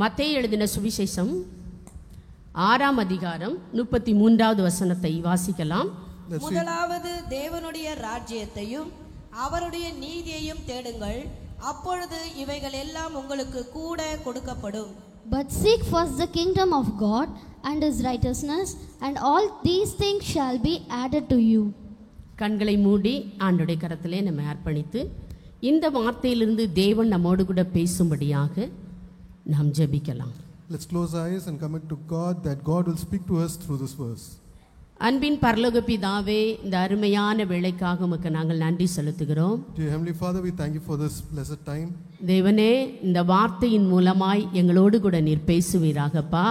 மத்தேயு எழுதின சுவிசேஷம் 6ஆம் அதிகாரம் 33வது வசனத்தை வாசிக்கலாம். முதலாவது தேவனுடைய ராஜ்யத்தையும் அவருடைய நீதியையும் தேடுங்கள், அப்பொழுது இவைகள் எல்லாம் உங்களுக்கு கூட கொடுக்கப்படும். But seek first the kingdom of God and his righteousness, and all these things shall be added to you. கண்களை மூடி ஆண்டவருடைய கரத்திலே நம்மை அர்ப்பணித்து இந்த வார்த்தையிலிருந்து தேவன் நம்மோடு கூட பேசும்படியாக நாம் ஜெபிக்கலாம். Let's close our eyes and commit to God that God will speak to us through this verse. அன்பின் பரலோக பிதாவே, இந்த அருமையான வேளைக்காக உமக்கு நாங்கள் நன்றி செலுத்துகிறோம். Dear Heavenly Father, we thank you for this blessed time. தேவனே, இந்த வார்த்தையின் மூலமாய் எங்களோடு கூட நீர் பேசுவீராகப்பா.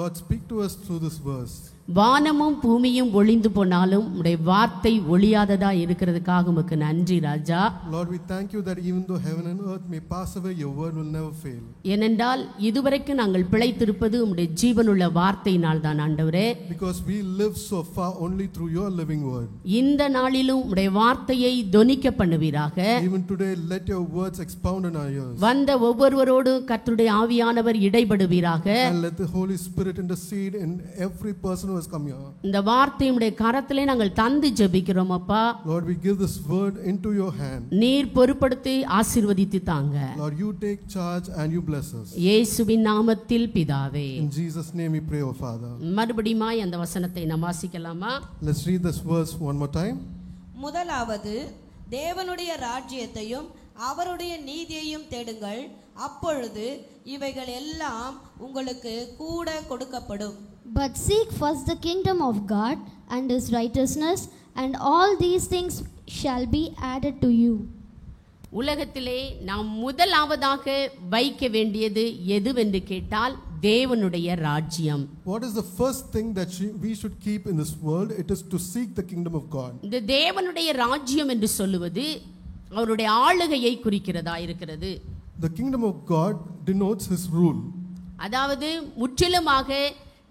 Lord, speak to us through this verse. வானமும் பூமியும் ஒளிந்து போனாலும் உடைய வார்த்தை ஒளியாததா இருக்கிறதுக்காக உமக்கு நன்றி ராஜா. Lord, we thank you that even though heaven and earth may pass away, your word will never fail. ஏனென்றால் இதுவரைக்கும் நாங்கள் பிழைத்திருப்பது உம்முடைய ஜீவனுள்ள வார்த்தையினால் தான் ஆண்டவரே. Because we live so far only through your living word. இந்த நாளிலும் உம்முடைய வார்த்தையை தொனிக்க பண்ணுவீராக. Even today, let your words expound in our ears. வந்த ஒவ்வொருவரோடு கர்த்தருடைய ஆவியானவர் இடைபடுவீராக. And let the Holy Spirit intercede in every person who has come here. இந்த வார்த்தை உம்முடைய கரத்திலே நாங்கள் தந்து ஜெபிக்கிறோம் அப்பா. Lord, we give this word into your hand. நீர் பொறுப்படுத்தி ஆசீர்வதித்து தாங்க. Lord, you take charge and you bless us. இயேசுவின் நாமத்தில் பிதாவே. In Jesus' name we pray, O Father. மறுபடியும் அந்த வசனத்தை நாம் வாசிக்கலாமா? Let's read this verse one more time. முதலாவது தேவனுடைய ராஜ்யத்தையும் அவருடைய நீதியையும் தேடுங்கள், அப்பொழுது இவைகள் எல்லாம் உங்களுக்கு கூட கொடுக்கப்படும். But seek first the kingdom of God and his righteousness, and all these things shall be added to you. உலகத்திலே நாம் முதலாவதாக வைக்க வேண்டியது எதுவென்று கேட்டால் தேவனுடைய ராஜ்யம். What is the first thing that we should keep in this world? It is to seek the kingdom of God. இந்த தேவனுடைய ராஜ்யம் என்று சொல்லுவது அவருடைய ஆளுகையை குறிக்கிறதா இருக்கிறது. The kingdom of God denotes his rule. அதாவது முற்றிலுமாக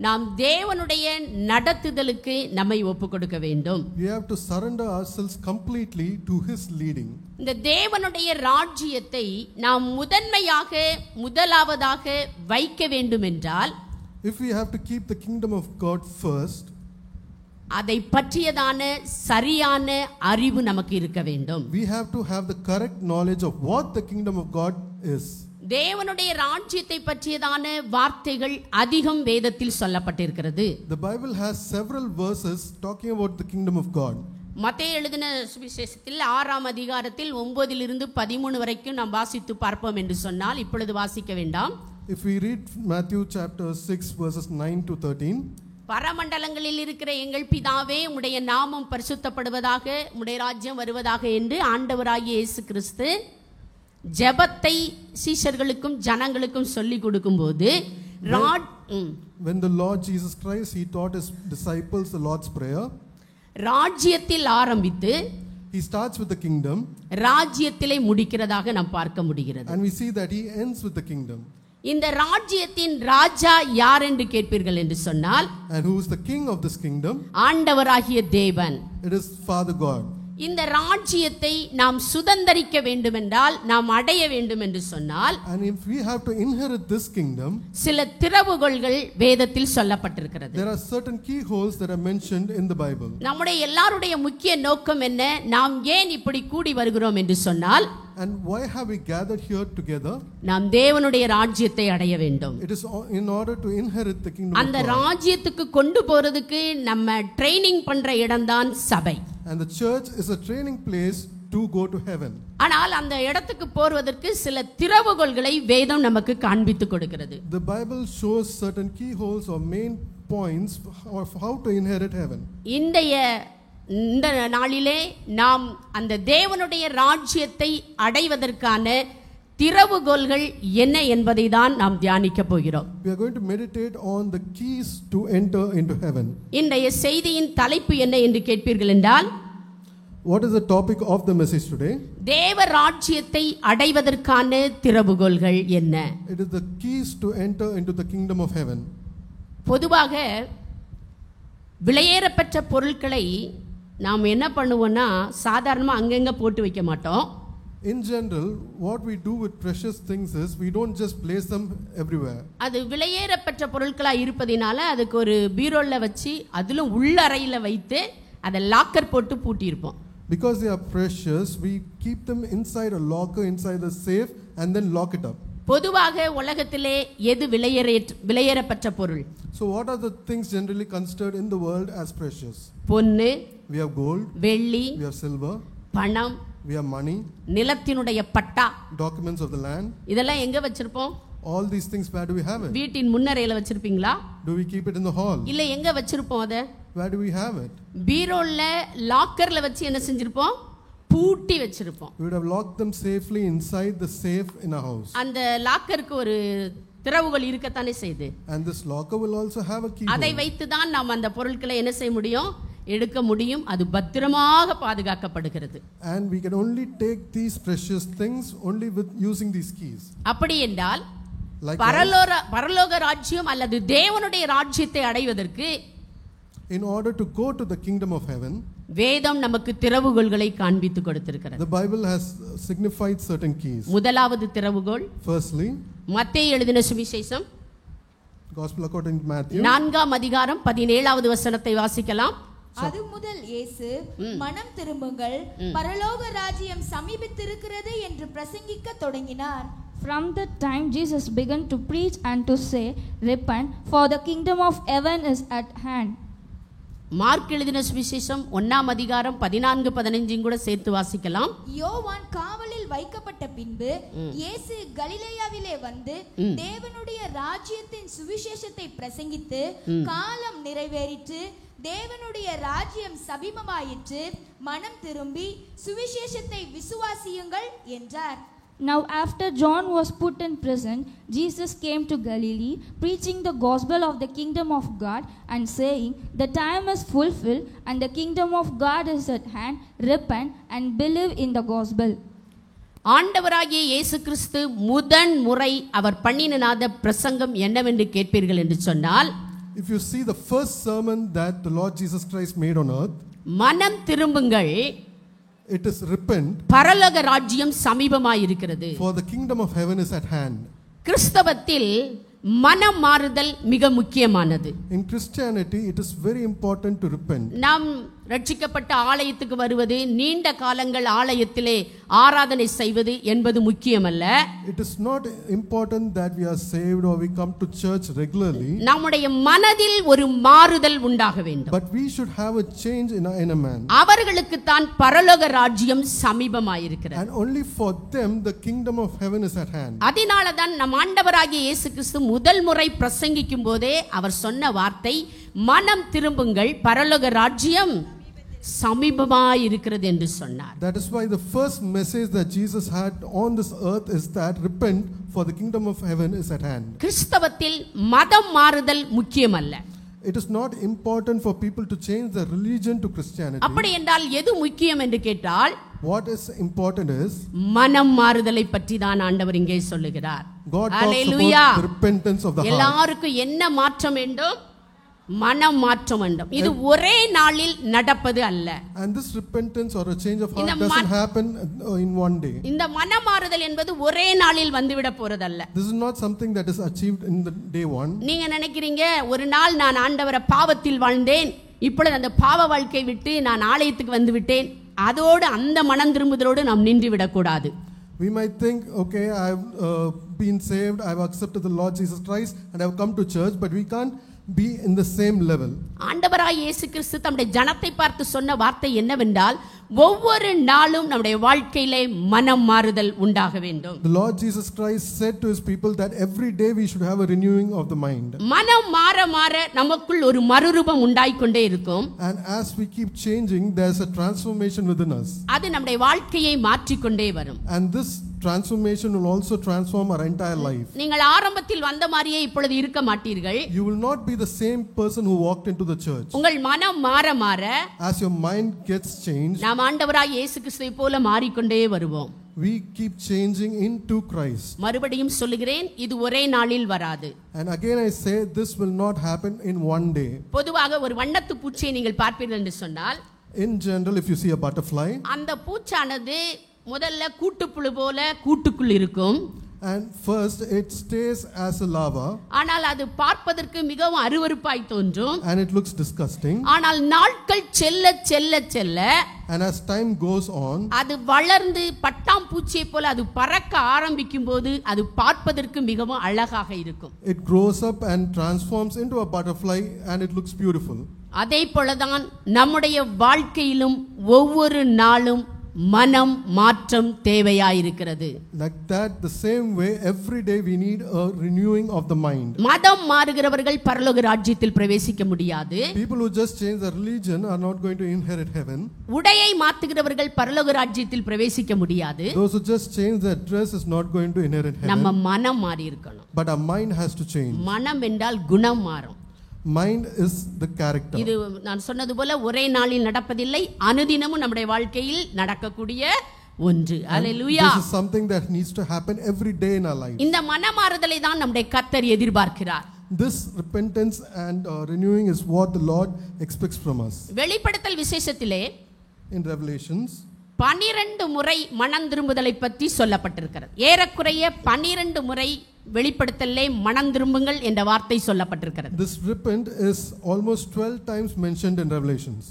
நாம் தேவனுடைய நடத்துதலுக்கு நம்மை ஒப்பு கொடுக்க வேண்டும். We have to surrender ourselves completely to his leading. இந்த தேவனுடைய ராஜ்யத்தை நாம் முதலாவதாக வைக்க வேண்டும் என்றால், if we have to keep the kingdom of God first, அதை பற்றியதான சரியான அறிவு நமக்கு இருக்க வேண்டும். we have to have the correct knowledge of what the kingdom of God is. தேவனுடைய ராஜ்யத்தை பற்றியதான வார்த்தைகள் அதிகம் வேதத்தில் சொல்லப்பட்டிருக்கிறது. The Bible has several verses talking about the kingdom of God. மத்தேயு எழுதின சுவிசேஷத்தில் 6ஆம் அதிகாரத்தில் 9 - 13 வரைக்கும் நாம் வாசித்து பார்ப்போம் என்று சொன்னால் இப்பொழுது வாசிக்க வேண்டாம். If we read Matthew chapter 6 verses 9 to 13, பரமண்டலங்களில் இருக்கிற எங்கள் பிதாவே, உம்முடைய நாமம் பரிசுத்தப்படுவதாக, உம்முடைய ராஜ்யம் வருவதாக என்று ஆண்டவராகிய இயேசு கிறிஸ்து ஜெபத்தை சீஷர்களுக்கும் ஜனங்களுக்கும் சொல்லி கொடுக்கும்போது, when the Lord Jesus Christ he taught his disciples the Lord's prayer, ராஜ்யத்தில் ஆரம்பித்து he starts with the kingdom, ராஜ்யத்திலே முடிக்கிறதாக நாம் பார்க்க முடிகிறது. and we see that he ends with the kingdom. இந்த ராஜ்யத்தின் ராஜா யார் என்று கேட்பீர்கள் என்று சொன்னால், and who is the king of this kingdom? ஆண்டவராகிய தேவன். It is Father God. இந்த ராஜ்யத்தை நாம் சுதந்தரிக்க வேண்டும் என்றால், நாம் அடைய வேண்டும் என்று சொன்னால், and if we have to inherit this kingdom, சில திறவுகோல்கள் வேதத்தில் சொல்லப்பட்டிருக்கிறது. there are certain keyholes that are mentioned in the Bible. நம்முடைய எல்லாருடைய முக்கிய நோக்கம் என்ன? நாம் ஏன் இப்படி கூடி வருகிறோம் என்று சொன்னால், and why have we gathered here together? நாம் தேவனுடைய ராஜ்யத்தை அடைய வேண்டும். It is in order to inherit the kingdom அந்த of God. ராஜ்யத்துக்கு கொண்டு போறதுக்கு நம்ம ட்ரெய்னிங் பண்ற இடம்தான் சபை. and the church is a training place to go to heaven. ஆனால் அந்த இடத்துக்கு போவதற்கு சில திறவுகோல்களை வேதம் நமக்கு காண்பித்து கொடுக்கிறது. The Bible shows certain keyholes or main points of how to inherit heaven. இந்த நாளிலே நாம் அந்த தேவனுடைய ராஜ்யத்தை அடைவதற்கான திறவுகோல்கள் என்ன என்பதை தான் நாம் தியானிக்க போகிறோம். We are going to meditate on the keys to enter into heaven. இன்றைய செய்தியின் தலைப்பு என்ன என்று கேட்பீர்கள் என்றால், what is the topic of the message today? தேவ ராஜ்யத்தை அடைவதற்கான திறவுகோல்கள் என்ன? It is the keys to enter into the kingdom of heaven. பொதுவாக விலையேறப்பெற்ற பொருட்களை நாம் என்ன பண்ணுவோம்னா, சாதாரணமாக அங்கங்க போட்டு வைக்க மாட்டோம். In general, what we do with precious things is we don't just place them everywhere. அது விலையேறப்பெற்ற பொருட்களா இருப்பதினால அதுக்கு ஒரு பீரோல்ல வச்சு அதிலும் உள்ளறையில வைத்து அதை லாக்கர் போட்டு பூட்டி இருப்போம். Because they are precious, we keep them inside a locker, inside the safe, and then lock it up. பொதுவாக உலகத்திலே எது விலையேறப்பெற்ற பொருள்? So what are the things generally considered in the world as precious? பொன்னு, We have gold, வெள்ளி, we have silver, பணம், we have money, நிலத்தினுடைய patta, documents of the land. இதெல்லாம் எங்க வச்சிருப்போம்? All these things, where do we have it? வீட்டின் முன்னறையில வச்சிருப்பீங்களா? Do we keep it in the hall? இல்ல எங்க வச்சிருப்போம் அத? Where do we have it? பீரோல்ல லாக்கர்ல வச்சு என்ன செஞ்சிருப்போம்? பூட்டி வச்சிருப்போம். We would have locked them safely inside the safe in a house. அந்த லாக்கருக்கு ஒரு திறவுகள் இருக்கத்தானே செய்யுது. And this locker will also have a key. அதை வைத்து தான் நாம் அந்த பொருட்களை என்ன செய்ய முடியும்? எடுக்க முடியும். அது பத்திரமாக பாதுகாக்கப்படுகிறது. And we can only take these precious things only with using these keys. அப்படி என்றால் Likewise, பரலோக ராஜ்யம் அல்லது தேவனுடைய ராஜ்யத்தை அடைவதற்கு in order to go to the kingdom of heaven, வேதம் நமக்கு திறவுகோல்களை காண்பித்து கொடுத்திருக்கிறது. the Bible has signified certain keys. முதலாவது திறவுகோல் Firstly, மத்தேயு எழுதின சுவிசேஷம் Gospel according to Matthew, 4ஆம் அதிகாரம் 17வது வசனத்தை வாசிக்கலாம். அது முதல் இயேசு மனம் திரும்புங்கள் பரலோக ராஜ்யம் சமீபித்திருக்கிறது என்று பிரசங்கிக்க தொடங்கினார். From that time Jesus began to preach and to say, repent, for the kingdom of heaven is at hand. Mark எழுதின சுவிசேஷம் 1ஆம் அதிகாரம் 14-15 கூட சேர்த்து வாசிக்கலாம். யோவான் காவலில் வைக்கப்பட்ட பின்பு இயேசு கலிலேயாவிலே வந்து தேவனுடைய ராஜ்யத்தின் சுவிசேஷத்தை பிரசங்கித்து காலம் நிறைவேறிற்று, தேவனுடைய ராஜ்யம் சமீபமாயிற்று, மனம் திரும்பி சுவிசேஷத்தை விசுவாசியுங்கள் என்றார். Now after John was put in prison, Jesus came to Galilee, preaching the gospel of the kingdom of God and saying, the time is fulfilled and the kingdom of God is at hand, repent and believe in the gospel. ஆண்டவராகிய இயேசு கிறிஸ்து முதன் முறை அவர் பண்ணினாத பிரசங்கம் என்னவென்று கேட்பீர்கள் என்று சொன்னால், if you see the first sermon that the Lord Jesus Christ made on earth, மனம் திரும்புங்கள், it is repent, பரலோக ராஜ்யம் சமீபமாயிருக்கிறது. for the kingdom of heaven is at hand. கிறிஸ்தவத்தில் மனம் மாறுதல் மிக முக்கியமானது. In Christianity, it is very important to repent. நாம் ரட்சிக்கப்பட்ட ஆலயத்துக்கு வருவது, நீண்ட காலங்கள் ஆலயத்திலே ஆராதனை செய்வது என்பது முக்கியமல்ல. It is not important that we are saved or we come to church regularly. நம்முடைய மனதில் ஒரு மாறுதல் உண்டாக வேண்டும். But we should have a change in a man. அவர்களுக்கு தான் பரலோக ராஜ்யம் சமீபமாயிருக்கிறது. And only for them the kingdom of heaven is at hand. அதனால தான் நம் ஆண்டவராகிய இயேசு கிறிஸ்து முதல் முறை பிரசங்கிக்கும் போதே அவர் சொன்ன வார்த்தை, மனம் திரும்புங்கள், பரலோக ராஜ்யம் சமீபமாயிருக்கிறது என்று சொன்னார். That is why the first message that Jesus had on this earth is that repent, for the kingdom of heaven is at hand. கிறிஸ்தவத்தில் மதம் மாறுதல் முக்கியமல்ல. It is not important for people to change their religion to Christianity. அப்படி என்றால் எது முக்கியம் என்று கேட்டால், What is important is மனம் மாறுதலை பற்றி தான் ஆண்டவர் இங்கே சொல்லுகிறார். God talks Hallelujah. about the repentance of the heart. எல்லாருக்கும் என்ன மாற்றம் வேண்டும்? மனம் மாற்றம் வேண்டும். இது ஒரே நாளில் நடப்பது அல்ல. And this repentance or a change of heart doesn't happen in one day. இந்த மனமாறுதல் என்பது ஒரே நாளில் வந்துவிட போறதல்ல. This is not something that is achieved in the day one. நீங்க நினைக்கிறீங்க, ஒரு நாள் நான் ஆண்டவரை பாவத்தில் வாழ்ந்தேன், இப்பொழுது அந்த பாவ வாழ்க்கை விட்டு நான் ஆலயத்துக்கு வந்து விட்டேன், அதோடு அந்த மனம் திரும்புதலோடு நாம் நின்று விடக்கூடாது. We might think, okay, I've been saved, I've accepted the Lord Jesus Christ and I've come to church, but we can't be in the same level. ஆண்டவராய் இயேசு கிறிஸ்து தம்முடைய ஜனத்தை பார்த்து சொன்ன வார்த்தை என்னவென்றால், ஒவ்வொரு நாளும் நம்முடைய வாழ்க்கையிலே மனம் மாறுதல் உண்டாக வேண்டும். The Lord Jesus Christ said to his people that every day we should have a renewing of the mind. மனம் மாற மாற நமக்குள் ஒரு மறுரூபம் உண்டாயிக்கொண்டே இருக்கும். And as we keep changing, there's a transformation within us. அது நம்முடைய வாழ்க்கையை மாற்றிக்கொண்டே வரும். And this transformation will also transform our entire life. நீங்கள் ஆரம்பத்தில் வந்த மாதிரியே இப்பொழுது இருக்க மாட்டீர்கள். You will not be the same person who walked into the church. உங்கள் மனம் மாற மாற, as your mind gets changed, நாம் ஆண்டவராய் இயேசு கிறிஸ்துவை போல மாறிக்கொண்டே வருவோம். we keep changing into Christ. மறுபடியும் சொல்லுகிறேன், இது ஒரே நாளில் வராது. And again I say, this will not happen in one day. பொதுவாக ஒரு வண்ணத்து பூச்சியை நீங்கள் பார்ப்பீர்கள் என்று சொன்னால், In general, if you see a butterfly, அந்த பூச்சானது முதல்ல கூட்டுப்புழு போல கூட்டுக்குள் இருக்கும். And first it stays as a larva. ஆனால் அது பார்ப்பதற்கு மிகவும் அருவருப்பாய் தோன்றும். And it looks disgusting. ஆனால் நாட்கள் செல்ல செல்ல செல்ல And as time goes on, அது வளர்ந்து பட்டாம்பூச்சியை போல அது பறக்க ஆரம்பிக்கும் போது அது பார்ப்பதற்கு மிகவும் அழகாக இருக்கும். it grows up and transforms into a butterfly and it looks beautiful. அதே போலதான் நம்முடைய வாழ்க்கையிலும் ஒவ்வொரு நாளும் மனம் மாற்றம் தேவையாயிருக்கிறது. Like that, the same way, every day we need a renewing of the mind. மதம் மாறுகிறவர்கள் பரலோக ராஜ்யத்தில் பிரவேசிக்க முடியாது. People who just change their religion are not going to inherit heaven. உடையை மாற்றுகிறவர்கள் பரலோக ராஜ்யத்தில் பிரவேசிக்க முடியாது. Those who just change their dress is not going to inherit நம்ம heaven. மனம் மாறி இருக்கணும். But our mind has to change. மனம் என்றால் குணம் மாறும். Mind is the character. இது நான் சொன்னது போல ஒரே நாளில் நடப்பதில்லை, அனுதினமும் நம்முடைய வாழ்க்கையில் நடக்கக்கூடிய ஒன்று. அல்லேலூயா. This is something that needs to happen every day in our life. இந்த மனமாறுதலை தான் நம்முடைய கர்த்தர் எதிர்பார்க்கிறார். This repentance and renewing is what the Lord expects from us. வெளிப்படுத்தல் விசேஷத்திலே In Revelations, 12 முறை மனம் திரும்புதலை பற்றி சொல்லப்பட்டிருக்கிறது. ஏறக்குறைய 12 முறை வெளிப்படுத்தலே மனம் திரும்புங்கள் என்ற வார்த்தை சொல்லப்பட்டிருக்கிறது. this repent is almost 12 times mentioned in Revelations.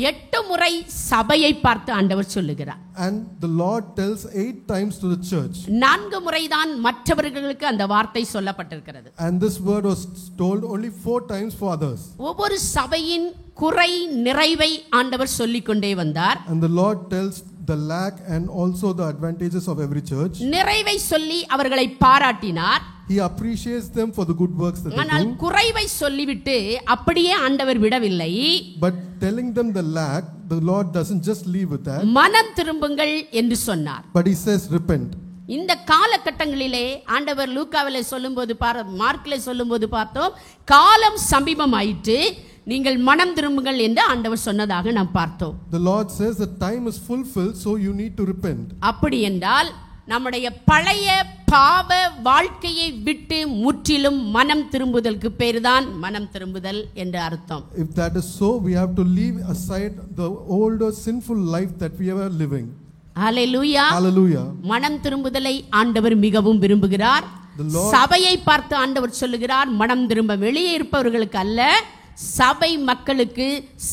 8 முறை சபையை பார்த்து ஆண்டவர் சொல்லுகிறார். And the Lord tells 8 times to the church. 4 முறை தான் மற்றவர்களுக்கு அந்த வார்த்தை சொல்லப்பட்டிருக்கிறது. And this word was told only 4 times for others. ஒவ்வொரு சபையின் குறை நிறைவை ஆண்டவர் சொல்லிக்கொண்டே வந்தார். And the Lord tells the lack and also the advantages of every church. நிறைவை சொல்லி அவர்களை பாராட்டினார். He appreciates them for the good works that they ஆனால் do. குறைவை சொல்லிவிட்டு அப்படியே ஆண்டவர் விடவில்லை. But telling them the lack, the Lord doesn't just leave with that. மனம் திரும்புங்கள் என்று சொன்னார். But He says repent. இந்த காலகட்டங்களிலே ஆண்டவர் லூக்காவிலே சொல்லும்போது மார்க்கிலே சொல்லும்போது பார்த்தோம், காலம் சமீபமாயிற்று, நீங்கள் மனம் திரும்புங்கள் என்று ஆண்டவர் சொன்னதாக நாம் பார்த்தோம். The Lord says the time is fulfilled, so you need to repent. அப்படி என்றால் நம்முடைய பழைய பாவ வாழ்க்கையை விட்டு முற்றிலும் மனம் திரும்புதலுக்கு பேர்தான் மனம் திரும்புதல் என்ற அர்த்தம். If that is so, we have to leave aside the older sinful life that we were living. Hallelujah. Hallelujah. மனம் திரும்புதலை ஆண்டவர் மிகவும் விரும்புகிறார். சபையை பார்த்து ஆண்டவர் சொல்லுகிறார், மனம் திரும்ப. வெளியே இருப்பவர்களுக்கு அல்ல, சபை மக்களுக்கு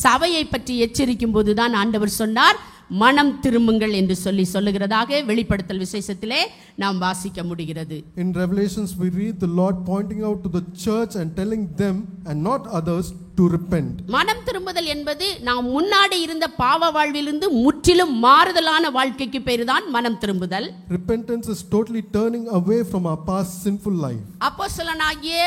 சபையை பற்றி எச்சரிக்கும் போதுதான் ஆண்டவர் சொன்னார், மனம் திரும்புங்கள் என்று சொல்லுகிறதாக வெளிப்படுத்தல் விசேஷத்திலே நாம் வாசிக்க முடிகிறது. In Revelations we read the Lord pointing out to the church and telling them and not others to repent. மனம் திரும்புதல் என்பது நாம் முன்னாடி இருந்த பாவ வாழ்விலிருந்து முற்றிலும் மாறுதலான வாழ்க்கைக்கு பேருதான் மனம் திரும்புதல். Repentance is totally turning away from our past sinful life. அப்போஸ்தலனாகிய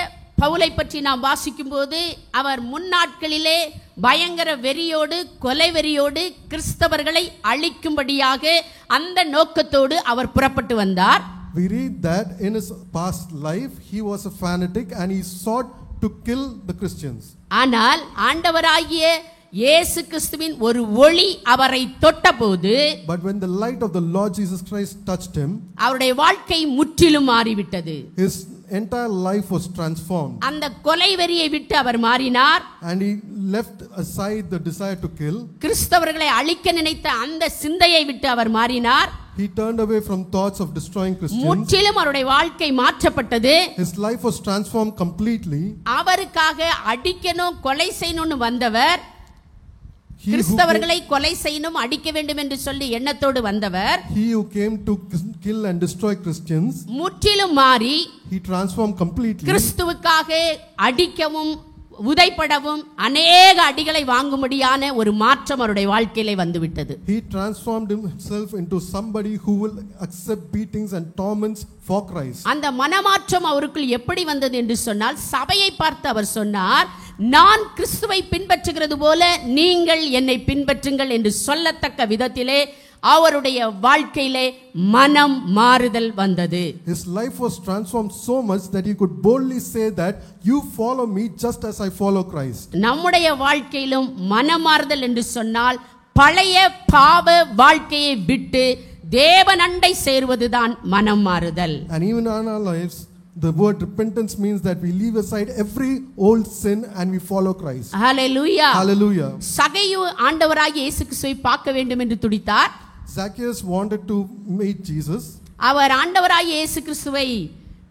பவுலை பற்றி நாம் வாசிக்கும் போது அவர் முன்னாட்களிலே பயங்கர வெறியோடு, கொலை வெறியோடு கிறிஸ்தவர்களை அழிக்கும்படியாக அந்த நோக்கத்தோடு அவர் புறப்பட்டு வந்தார். We read that in his past life he was a fanatic and he sought to kill the Christians. ஆனால் ஆண்டவராகிய இயேசு கிறிஸ்துவின் ஒரு ஒளி அவரை தொட்டபோது, But when the light of the Lord Jesus Christ touched him, அவருடைய வாழ்க்கை முற்றிலும் மாறிவிட்டது. his entire life was transformed. அந்த கொலை வெறியை விட்டு அவர் மாறினார். And he left aside the desire to kill. கிறிஸ்தவர்களை அழிக்க நினைத்த அந்த சிந்தையை விட்டு அவர் மாறினார். He turned away from thoughts of destroying Christians. முற்றிலும் அவருடைய வாழ்க்கை மாற்றப்பட்டது. His life was transformed completely. அவருக்காக அடிக்கணும், கொலை செய்யணும்னு வந்தவர், கிறிஸ்தவர்களை கொலை செய்யணும், அடிக்க வேண்டும் என்று சொல்லி எண்ணத்தோடு வந்தவர், he who came to kill and destroy Christians, முற்றிலும் மாறி he transformed completely. கிறிஸ்துவுக்காக அடிக்கவும் உதைப்படவும் அநேக அடிகளை வாங்கும்படியான ஒரு மாற்றம் அவருடைய வாழ்க்கையிலே வந்துவிட்டது. He transformed himself into somebody who will accept beatings and torments for Christ. அந்த மனமாற்றம் அவருக்குள் எப்படி வந்தது என்று சொன்னால், சபையை பார்த்து அவர் சொன்னார், நான் கிறிஸ்துவை பின்பற்றுகிறது போல நீங்கள் என்னை பின்பற்றுங்கள் என்று சொல்லத்தக்க விதத்திலே அவருடைய வாழ்க்கையிலே மனம் மாறுதல் வந்தது. His life was transformed so much that he could boldly say that you follow me just as I follow Christ. நம்முடைய வாழ்க்கையிலும் மனமாறுதல் என்று சொன்னால் பழைய பாவ வாழ்க்கையை விட்டு தேவனண்டை சேர்வதுதான் மனம் மாறுதல். And even in our lives, the word repentance means that we leave aside every old sin and we follow Christ. Hallelujah. Hallelujah. சகையு ஆண்டவராகிய இயேசு கிறிஸ்துவை பார்க்க வேண்டும் என்று துடித்தார். Zacchaeus wanted to meet Jesus. அவர் ஆண்டவராகிய இயேசு கிறிஸ்துவை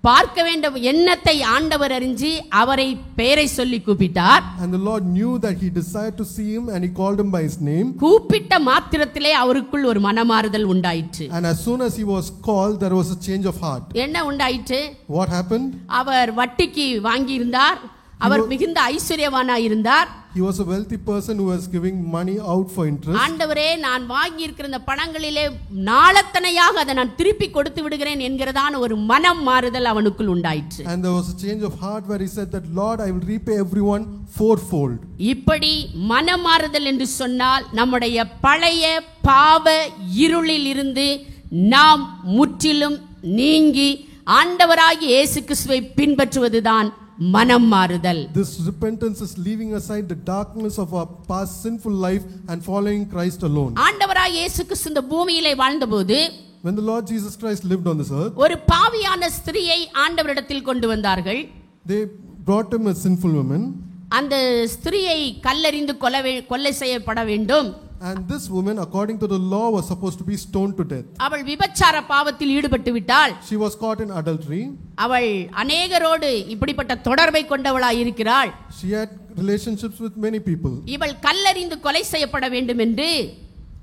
பார்க்க வேண்டும் எண்ணத்தை ஆண்டவர் அறிஞ்சு அவரை பெயரை சொல்லி கூப்பிட்டார். And the Lord knew that he desired to see him and he called him by his name. கூப்பிட்ட மாத்திரத்திலே அவருக்குள் ஒரு மனமாறுதல் உண்டாயிற்று. And as soon as he was called, there was a change of heart. என்ன உண்டாயிற்று? What happened? அவர் வட்டிக்கு வாங்கி இருந்தார். அவர் மிகுந்த ஐஸ்வர்யவானாய் இருந்தார். He was a wealthy person who was giving money out for interest. ஆண்டவரே, நான் வாங்கி இருக்கிற இந்த பணங்களிலே நாளத்தனையாக அதை நான் திருப்பி கொடுத்து விடுகிறேன் என்கிறதான ஒரு மனம் மாறுதல் அவனுக்குள் உண்டாயிற்று. And there was a change of heart where he said that, Lord, I will repay everyone fourfold. இப்படி மனம் மாறுதல் என்று சொன்னால் நம்முடைய பழைய பாவ இருளில் இருந்து நாம் முற்றிலும் நீங்கி ஆண்டவராகிய இயேசு கிறிஸ்துவை பின்பற்றுவதுதான் மனம் மாறுதல். This repentance is leaving aside the darkness of our past sinful life and following Christ alone. ஆண்டவராகிய இயேசு கிறிஸ்து இந்த பூமியிலே வாழ்ந்தபோது When the Lord Jesus Christ lived on this earth, ஒரு பாவியான ஸ்திரியை ஆண்டவரிடத்தில் கொண்டு வந்தார்கள். they brought him a sinful woman. அந்த ஸ்திரியை கல்லெறிந்து கொலை செய்யப்பட வேண்டும். And this woman, according to the law, was supposed to be stoned to death. அவள் விபச்சார பாவத்தில் ஈடுபட்டு விட்டாள். She was caught in adultery. அவள் அநேகரோடு இப்படிப்பட்ட தொடர்பை கொண்டவளாய் இருக்கிறாள். She had relationships with many people. இவள் கல்லெறிந்து கொலை செய்யப்பட வேண்டும் என்று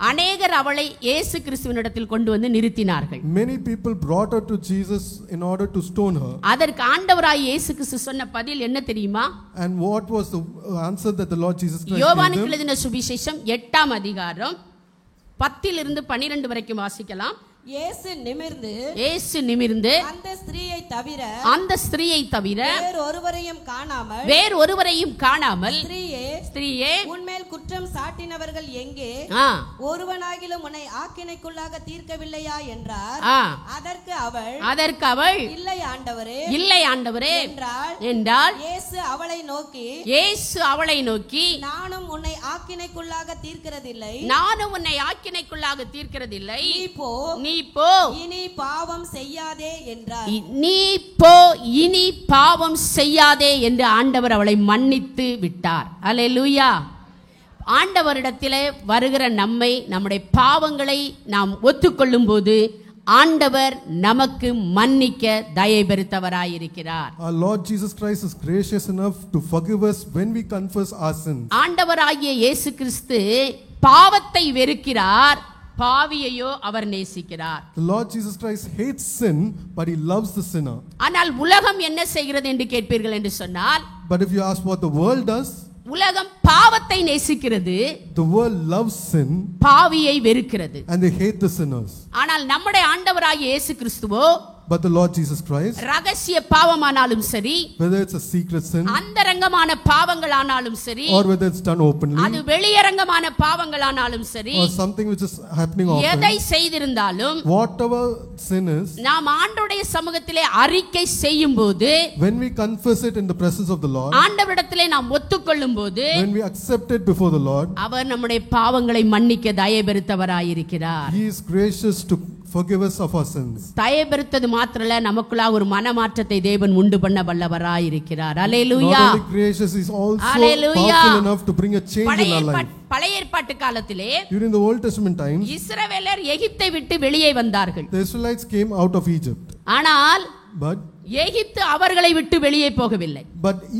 அநேகர் அவளை இயேசு கிறிஸ்துவினிடத்தில் கொண்டு வந்து நிறுத்தினார்கள். Many people brought her to Jesus in order to stone her. அதற்கு ஆண்டவராகிய இயேசு கிறிஸ்து சொன்ன பதில் என்ன தெரியுமா? And what was the answer that the Lord Jesus Christ யோவானுக்கு gave them? எழுதின சுவிசேஷம் 8ஆம் அதிகாரம் 10 இலிருந்து 12 வரைக்கும் வாசிக்கலாம். இயேசு நிமிர்ந்து அந்த ஸ்திரீயை தவிர வேறு ஒருவரையும் காணாமல் ஸ்திரீயே உன்மேல் குற்றம் சாட்டினவர்கள் எங்கே? ஒருவனாகிலும் உன்னை ஆக்கினைக்குள்ளாக தீர்க்கவில்லையா என்றார். அதற்கு அவள் இல்லை ஆண்டவரே என்றால் இயேசு அவளை நோக்கி நானும் உன்னை ஆக்கினைக்குள்ளாக தீர்க்கிறதில்லை. நீ போ இனி பாவம் செய்யாதே என்றார். இனி பாவம் செய்யாதே என்று ஆண்டவர் அவளை மன்னித்து விட்டார். அல்லேலூயா. ஆண்டவரிடத்திலே வருகிற நம்மை, நம்முடைய பாவங்களை நாம் ஒத்துக்கொள்ளும் போது ஆண்டவர் நமக்கு மன்னிக்க தயை பெருத்தவராயிருக்கிறார். Our Lord Jesus Christ is gracious enough to forgive us when we confess our sins. ஆண்டவராகிய இயேசு கிறிஸ்து பாவத்தை வெறுக்கிறார், பாவியையோ அவர் நேசிக்கிறார். The Lord Jesus Christ hates sin, but he loves the sinner. ஆனால் உலகம் என்ன செய்கிறது என்று கேட்பீர்கள் என்று சொன்னால், But if you ask what the world does, உலகம் பாவத்தை நேசிக்கிறது, the world loves sin, பாவியை வெறுக்கிறது. and they hate the sinners. ஆனால் நம்முடைய ஆண்டவராகிய இயேசு கிறிஸ்துவோ But the Lord Jesus Christ, ரகசிய பாவமானாலும் சரி, whether it's a secret sin அந்தரங்கமான பாவங்களானாலும் சரி, or whether it's done openly, அது வெளியரங்கமான பாவங்களானாலும் சரி, or something which is happening often, எதை செய்திருந்தாலும், whatever sin is, நாம் ஆண்டவருடைய சமூகத்திலே அறிக்கை செய்யும்போது, when we confess it in the presence of the Lord, ஆண்டவரிடத்திலே நாம் ஒத்துக்கொள்ளும் போது, when we accept it before the Lord, அவர் நம்முடைய பாவங்களை மன்னிக்க தயை பெருத்தவராயிருக்கிறார். he is gracious to forgive us of our sins. தயை பெருத்தது மாத்திரல்ல, நமக்குள்ள ஒரு மனமாற்றத்தை தேவன் உண்டு பண்ண வல்லவராயிருக்கிறார். அல்லேலூயா. Not only gracious, he is also powerful enough to bring a change in our life. பழைய ஏற்பாட்டு காலத்திலே, During the Old Testament times, இஸ்ரவேலர் எகிப்தை விட்டு வெளியே வந்தார்கள். the Israelites came out of Egypt. ஆனால் But எகிப்து அவர்களை விட்டு வெளியே போகவில்லை.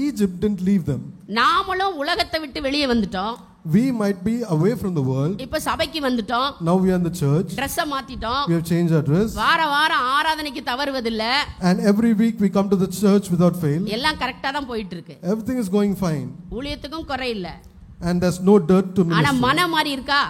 Egypt didn't leave them. நாமளும் உலகத்தை விட்டு வெளியே வந்துட்டோம். We might be away from the world. இப்ப சபைக்கு வந்துட்டோம். Now we are in the church. Dress மாத்திட்டோம். We have changed our dress. வாரம் ஆராதனைக்கு தவறுவதில்ல. And every week we come to the church without fail. எல்லாம் கரெக்ட்டா தான் போயிட்டு இருக்கு. Everything is going fine. ஊழியத்துக்கும் குறை இல்ல. And there's no dirt to ministry. ஆனா மனம் மாறி இருக்கா?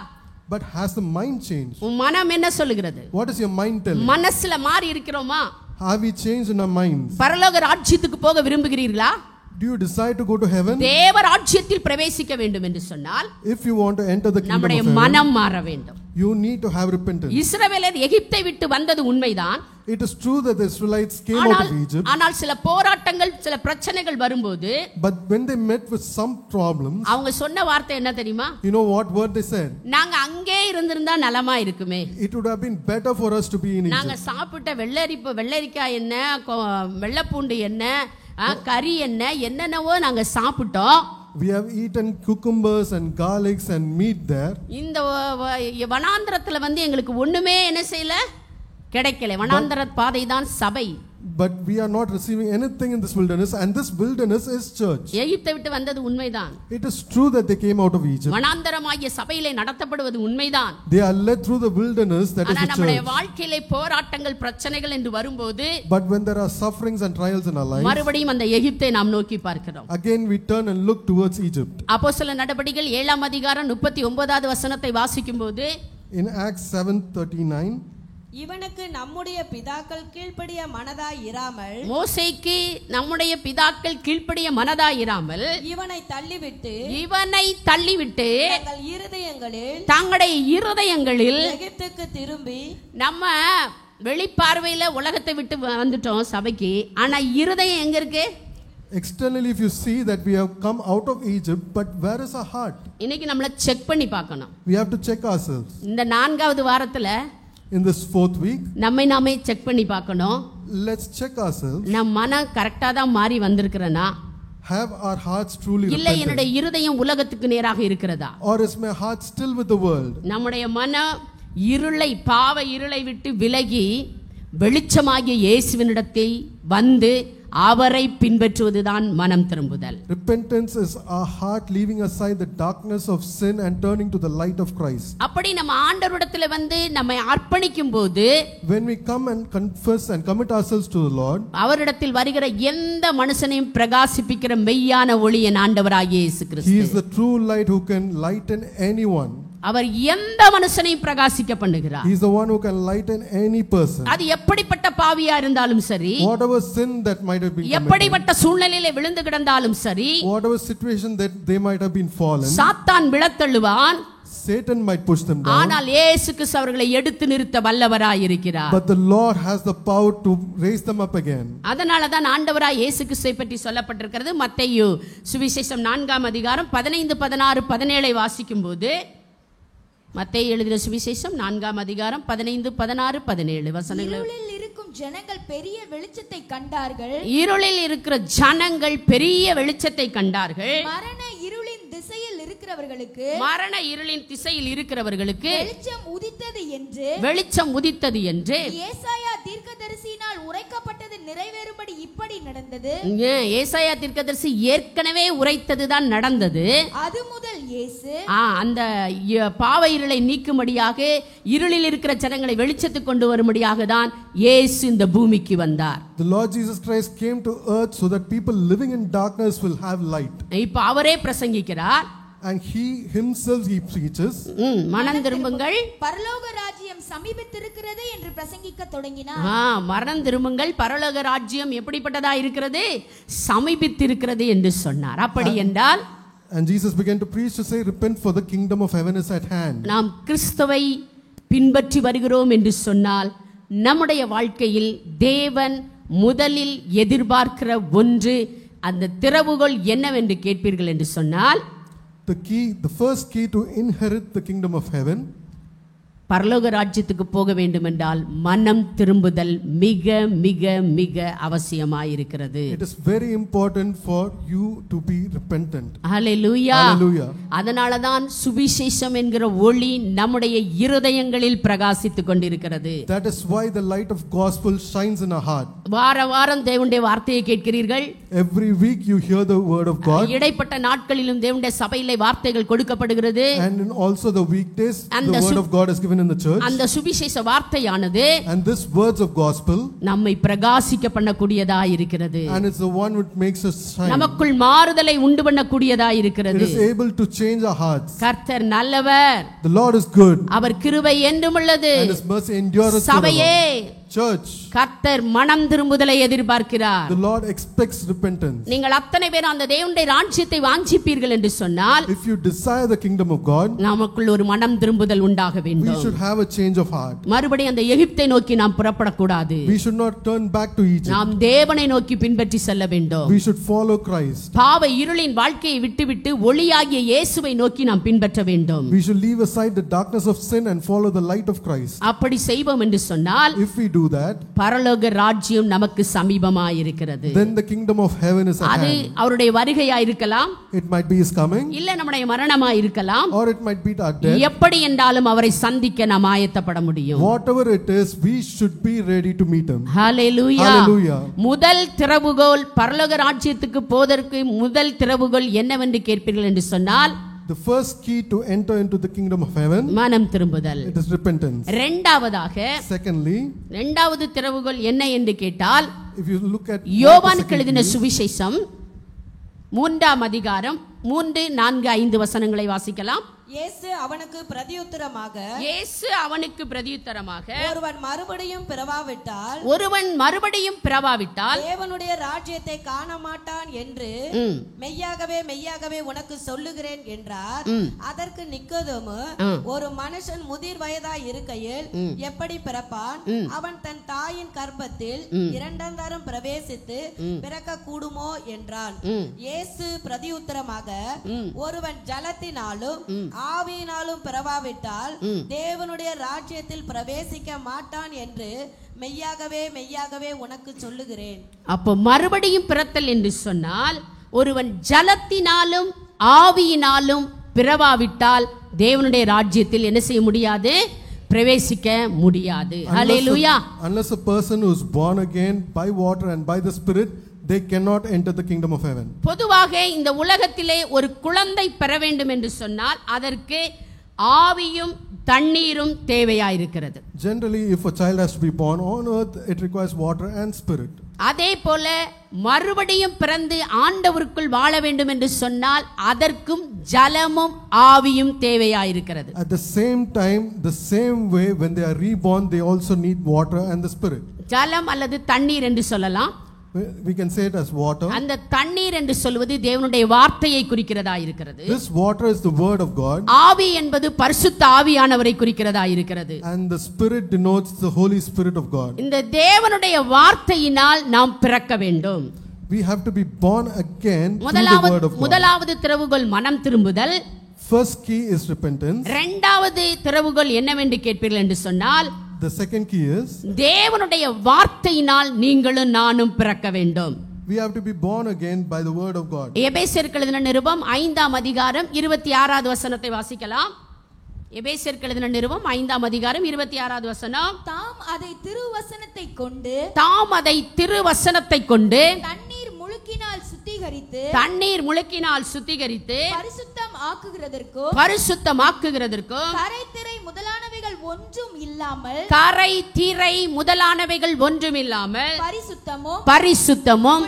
But has the mind changed? உன் மனம் என்ன சொல்லுகிறது? What is your mind telling? மனசுல மாறி இருக்கிறோமா? Have we changed in our minds? பரலோக ராஜ்யத்துக்கு போக விரும்புகிறீர்களா? Do you decide to go to heaven? தேவ ராஜ்யத்தில் பிரவேசிக்க வேண்டும் என்று சொன்னால், If you want to enter the kingdom of நம்முடைய heaven, மனம் மாற வேண்டும். you need to have repentance. இஸ்ரவேலர் எகிப்தை விட்டு வந்தது உண்மைதான். It is true that the Israelites came out of Egypt. ஆனால் சில போராட்டங்கள், சில பிரச்சனைகள் வரும்போது, But when they met with some problems, அவங்க சொன்ன வார்த்தை என்ன தெரியுமா? you know what word they said? நாங்க அங்கே இருந்திருந்தா நலமா இருக்குமே. It would have been better for us to be in நாங்க Egypt. சாப்பிட்ட வெள்ளரிக்காய் என்ன, வெள்ளைப்பூண்டு என்ன, கறி என்ன, என்னென்னவோ நாங்க சாப்பிட்டோம். We have eaten cucumbers and garlics and meat there. இந்த வனாந்தரத்துல வந்து எங்களுக்கு ஒண்ணுமே என்ன செய்யல, கிடைக்கல. வனாந்தர பாதை தான் சபை. But we are not receiving anything in this wilderness, and this wilderness is church. எகிப்தை விட்டு வந்தது உண்மைதான். It is true that they came out of Egypt. வனாந்தரமாகிய சபையிலே நடத்தப்படுவது உண்மைதான். They are led through the wilderness, that is the church. நம்முடைய வாழ்க்கையிலே போராட்டங்கள் பிரச்சனைகள் என்று வரும்போது, but when there are sufferings and trials in our lives, மறுபடியும் அந்த எகிப்தை நாம் நோக்கி பார்க்கிறோம். again we turn and look towards Egypt. அப்போஸ்தலர் நடபடிகள் 7ஆம் அதிகாரம் 39வது வசனத்தை வாசிக்கும்போது, in Acts 7:39, இவனுக்கு நம்முடைய பிதாக்கள் கீழ்ப்படிய மனதாய் இராமல், மோசேக்கு நம்முடைய பிதாக்கள் கீழ்ப்படிய மனதாய் இராமல், இவனை தள்ளிவிட்டு தங்களுடைய இருதயங்களில் எகிப்துக்கு திரும்பி, நம்ம வெளிப்பார்வையில உலகத்தை விட்டு வந்துட்டோம் சபைக்கு, ஆனா இருதயம் எங்க இருக்கு? externally if you see that we have come out of Egypt, but where is our heart? இன்னைக்கு நம்மள செக் பண்ணி பார்க்கணும். We have to check ourselves. இந்த 4வது வாரத்துல, in this 4th week, நம்மை நாமே செக் பண்ணி பார்க்கணும். let's check ourselves. நம்ம மனம் கரெக்ட்டா தான் மாறி வந்திருக்கிறனா? have our hearts truly repented? இல்ல என்னுடைய இருதயம் உலகத்துக்கு நேராக இருக்கிறதா? or is my heart still with the world? நம்முடைய மனம் பாவ இருளை விட்டு விலகி வெளிச்சமாகிய இயேசுவினிடத்தை வந்து அவரை பின்பற்றுவதுதான் மனம் திரும்புதல். Repentance is our heart leaving aside the darkness of sin and turning to the light of Christ. அப்படி நம்ம ஆண்டவரிடத்தில் வந்து நம்மை அர்ப்பணிக்கும்போது, when we come and confess and commit ourselves to the Lord, அவரிடத்தில் வருகிற எந்த மனுஷனையும் பிரகாசிப்பிக்கிற மெய்யான ஒளி என் ஆண்டவராகிய இயேசு கிறிஸ்து. He is the true light who can lighten anyone. அவர் எந்த மனுஷனையும் பிரகாசிக்க பண்ணுகிறார். He is the one who can lighten any person. அது எப்படிப்பட்ட பாவியா இருந்தாலும் சரி, whatever sin that might have been committed, எப்படிப்பட்ட சூழ்நிலையிலே விழுந்து கிடந்தாலும் சரி, whatever situation that they might have been fallen, சாத்தான் விழத்தள்ளுவான், Satan might push them down, ஆனால் இயேசு கிறிஸ்து அவர்களை எடுத்து நிறுத்த வல்லவராய் இருக்கிறார். but the Lord has the power to raise them up again. அதனால தான் ஆண்டவராய் இயேசு கிறிஸ்துவை பற்றி சொல்லப்பட்டிருக்கிறது. மத்தேயு சுவிசேஷம் 4ஆம் அதிகாரம் 15, 16, 17 வாசிக்கும்போது, மத்தேயு எழுதின சுவிசேஷம் 4ஆம் அதிகாரம் 15, 16, 17 வசனங்கள். இருளில் இருக்கும் ஜனங்கள் பெரிய வெளிச்சத்தை கண்டார்கள். இருளில் இருக்கிற ஜனங்கள் பெரிய வெளிச்சத்தை கண்டார்கள். மரண இருளின் திசையில் இருக்கிறவர்களுக்கு வெளிச்சம் உதித்தது என்று ஏசாயா தீர்க்கதரிசியினால் உரைக்கப்பட்டது நிறைவேறும்படி இப்படி நடந்தது. ஏசாயா தீர்க்கதரிசி ஏற்கனவே உரைத்ததுதான் நடந்தது. அது முதல் இயேசு அந்த பாவ இருளை நீக்கும்படியாக, இருளில் இருக்கிற ஜனங்களை வெளிச்சத்துக்கு கொண்டு வரும்படியாக தான் இயேசு இந்த பூமிக்கு வந்தார். The Lord Jesus Christ came to earth so that people living in darkness will have light. இப்ப அவரே பிரசங்கிக்கிறார். And he himself he preaches, மனம் திரும்புங்கள், பரலோக ராஜ்யம் சமீபித்திருக்கிறது என்று பிரசங்கிக்க தொடங்கினார். மனம் திரும்புங்கள், பரலோக ராஜ்யம் எப்படிப்பட்டதா இருக்கிறது, சமீபித்திருக்கிறது என்று சொன்னார். அப்படி என்றால், and Jesus began to preach to say, repent for the kingdom of heaven is at hand. நாம் கிறிஸ்துவை பின்பற்றி வருகிறோம் என்று சொன்னால், நம்முடைய வாழ்க்கையில் தேவன் முதலில் எதிர்பார்க்கிற ஒன்று, அந்த திறவுகோல் என்னவென்று கேட்பீர்கள் என்று சொன்னால், the first key to inherit the kingdom of heaven, பரலோக ராஜ்யத்துக்கு போக வேண்டும் என்றால் மனம் திரும்புதல் மிக மிக மிக அவசியமாயிருக்கிறது. It is very important for you to be repentant. Hallelujah. Hallelujah. அதனால தான் சுவிசேஷம் என்கிற ஒளி நம்முடைய இருதயங்களில் பிரகாசித்துக் கொண்டிருக்கிறது. That is why the light of gospel shines in our heart. வாரம் தேவனுடைய வார்த்தையை கேட்கிறீர்கள். Every week you hear the word of God. இடைப்பட்ட நாட்களிலும் தேவனுடைய சபையிலே வார்த்தைகள் கொடுக்கப்படுகிறது. And in also the weekdays the word of God is given in the church. அந்த சுவிசேஷ வார்த்தையானது, and this words of gospel, நம்மை பிரகாசிக்க பண்ணக்கூடியதா இருக்கிறது. and it's the one which makes us shine. நமக்குள் மாறுதலை உண்டு பண்ணக்கூடியதா இருக்கிறது. It is able to change our hearts. கர்த்தர் நல்லவர், the Lord is good, அவர் கிருபை என்றும் உள்ளது. and his mercy endureth forever. சபையே, church, கர்த்தர் மனம் திரும்புதலை எதிர்பார்க்கிறார். the Lord expects repentance. நீங்கள் அத்தனை பேர் அந்த தேவனுடைய ராஜ்யத்தை வாஞ்சிப்பீர்கள் என்று சொன்னால், if you desire the kingdom of God, நமக்குள் ஒரு மனம் திரும்புதல் உண்டாக வேண்டும். we should have a change of heart. மறுபடியும் அந்த எகிப்தை நோக்கி நாம் புறப்படக்கூடாது. we should not turn back to Egypt. நாம் தேவனை நோக்கி பின்பற்றி செல்ல வேண்டும். we should follow Christ. பாவ இருளின் வாழ்க்கையை விட்டுவிட்டு ஒளியாகிய இயேசுவை நோக்கி நாம் பின்பற்ற வேண்டும். we should leave aside the darkness of sin and follow the light of Christ. அப்படி செய்வோம் என்று சொன்னால், if we do that, பரலோக ராஜ்யம் நமக்கு சமீபமாய் இருக்கிறது. then the kingdom of heaven is at அது hand. அவருடைய வருகையா இருக்கலாம், It might be his coming, இல்ல நம்முடைய மரணமா இருக்கலாம். or it might be our death. எப்படி என்றாலும் அவரை சந்திக்க நாம் ஆயத்தப்பட முடியும். Whatever it is, we should be ready to meet him. Hallelujah. Hallelujah. முதல் திறவுகோல் பரலோக ராஜ்யத்துக்கு போவதற்கு முதல் திறவுகோல் என்னவென்று கேட்பீர்கள் என்று சொன்னால், The first key to enter into the kingdom of heaven, மனம் திரும்புதல். it is repentance. இரண்டாவதாக Secondly, இரண்டாவது திறவுகோல் என்ன என்று கேட்டால், if you look at யோவானுக்கு எழுதின சுவிசேஷம் 3ஆம் அதிகாரம் 3, 4, 5 வசனங்களை வாசிக்கலாம். இயேசு அவனுக்கு பிரதியுத்தரமாக ஒருவன் மறுபடியும் பிறவாவிட்டால் தேவனுடைய ராஜ்யத்தை காண மாட்டான் என்று மெய்யாகவே உனக்கு சொல்லுகிறேன் என்றார். அதற்கு நிக்கோதேமு, ஒரு மனுஷன் முதிர் வயதாய் இருக்கையில் எப்படி பிறப்பான்? அவன் தன் தாயின் கர்ப்பத்தில் இரண்டாந்தரம் பிரவேசித்து பிறக்க கூடுமோ என்றான். இயேசு பிரதியுத்தரமாக, ஒருவன் ஜலத்தினாலும் ஆவியினாலும் பிறவாவிட்டால் தேவனுடைய ராஜ்யத்தில் பிரவேசிக்க மாட்டான் என்று மெய்யாகவே உனக்கு சொல்லுகிறேன். அப்போ மறுபடியும் பிறத்தல் என்று சொன்னால், ஒருவன் ஜலத்தினாலும் ஆவியினாலும் பிறவாவிட்டால் தேவனுடைய ராஜ்யத்தில் என்ன செய்ய முடியாது? பிரவேசிக்க முடியாது. ஹல்லேலூயா. Unless a person who is born again by water and by the Spirit, they cannot enter the kingdom of heaven. பொதுவாக இந்த உலகத்திலே ஒரு குழந்தை பெற வேண்டும் என்று சொன்னால் அதற்கு ஆவியும் தண்ணீரும் தேவையாயிருக்கிறது. Generally, if a child has to be born on earth, it requires water and spirit. அதே போல மறுபடியும் பிறந்து ஆண்டவருக்குள் வாழ வேண்டும் என்று சொன்னால் அதற்கும் ஜலமும் ஆவியும் தேவையாயிருக்கிறது. At the same time, the same way, when they are reborn, they also need water and the spirit. ஜலம் அல்லது தண்ணீர் என்று சொல்லலாம். We can say it as water. அந்த தண்ணீர் என்று சொல்வது தேவனுடைய வார்த்தையை குறிக்கிறதா இருக்கிறது. This water is the word of God. ஆவி என்பது பரிசுத்த ஆவியானவரை குறிக்கிறதா இருக்கிறது. And the spirit denotes the Holy Spirit of God. இந்த தேவனுடைய வார்த்தையினால் நாம் பிறக்க வேண்டும். We have to be born again through the word of God. முதலாவது திறவுகோல் மனம் திரும்புதல். First key is repentance. இரண்டாவது திறவுகோல் என்னவென்று கேட்பீர்கள் என்று சொன்னால், The second key is தேவனுடைய வார்த்தையினால் நீங்களும் நானும் பிறக்க வேண்டும். we have to be born again by the word of God. எபேசியருக்கு எழுதின நிருபம் 5ஆம் அதிகாரம் 26வது வசனத்தை வாசிக்கலாம். எபேசியருக்கு எழுதின நிருபம் 5ஆம் அதிகாரம் 26வது வசனம். தாம் அதை திருவசனத்தை கொண்டு தண்ணீர் முழுக்கினால் சுத்திகரித்து பரிசுத்தமாக்குகிறதற்கும் கரை திரை முதலானவைகள் ஒன்றும் இல்லாமல் பரிசுத்தமும்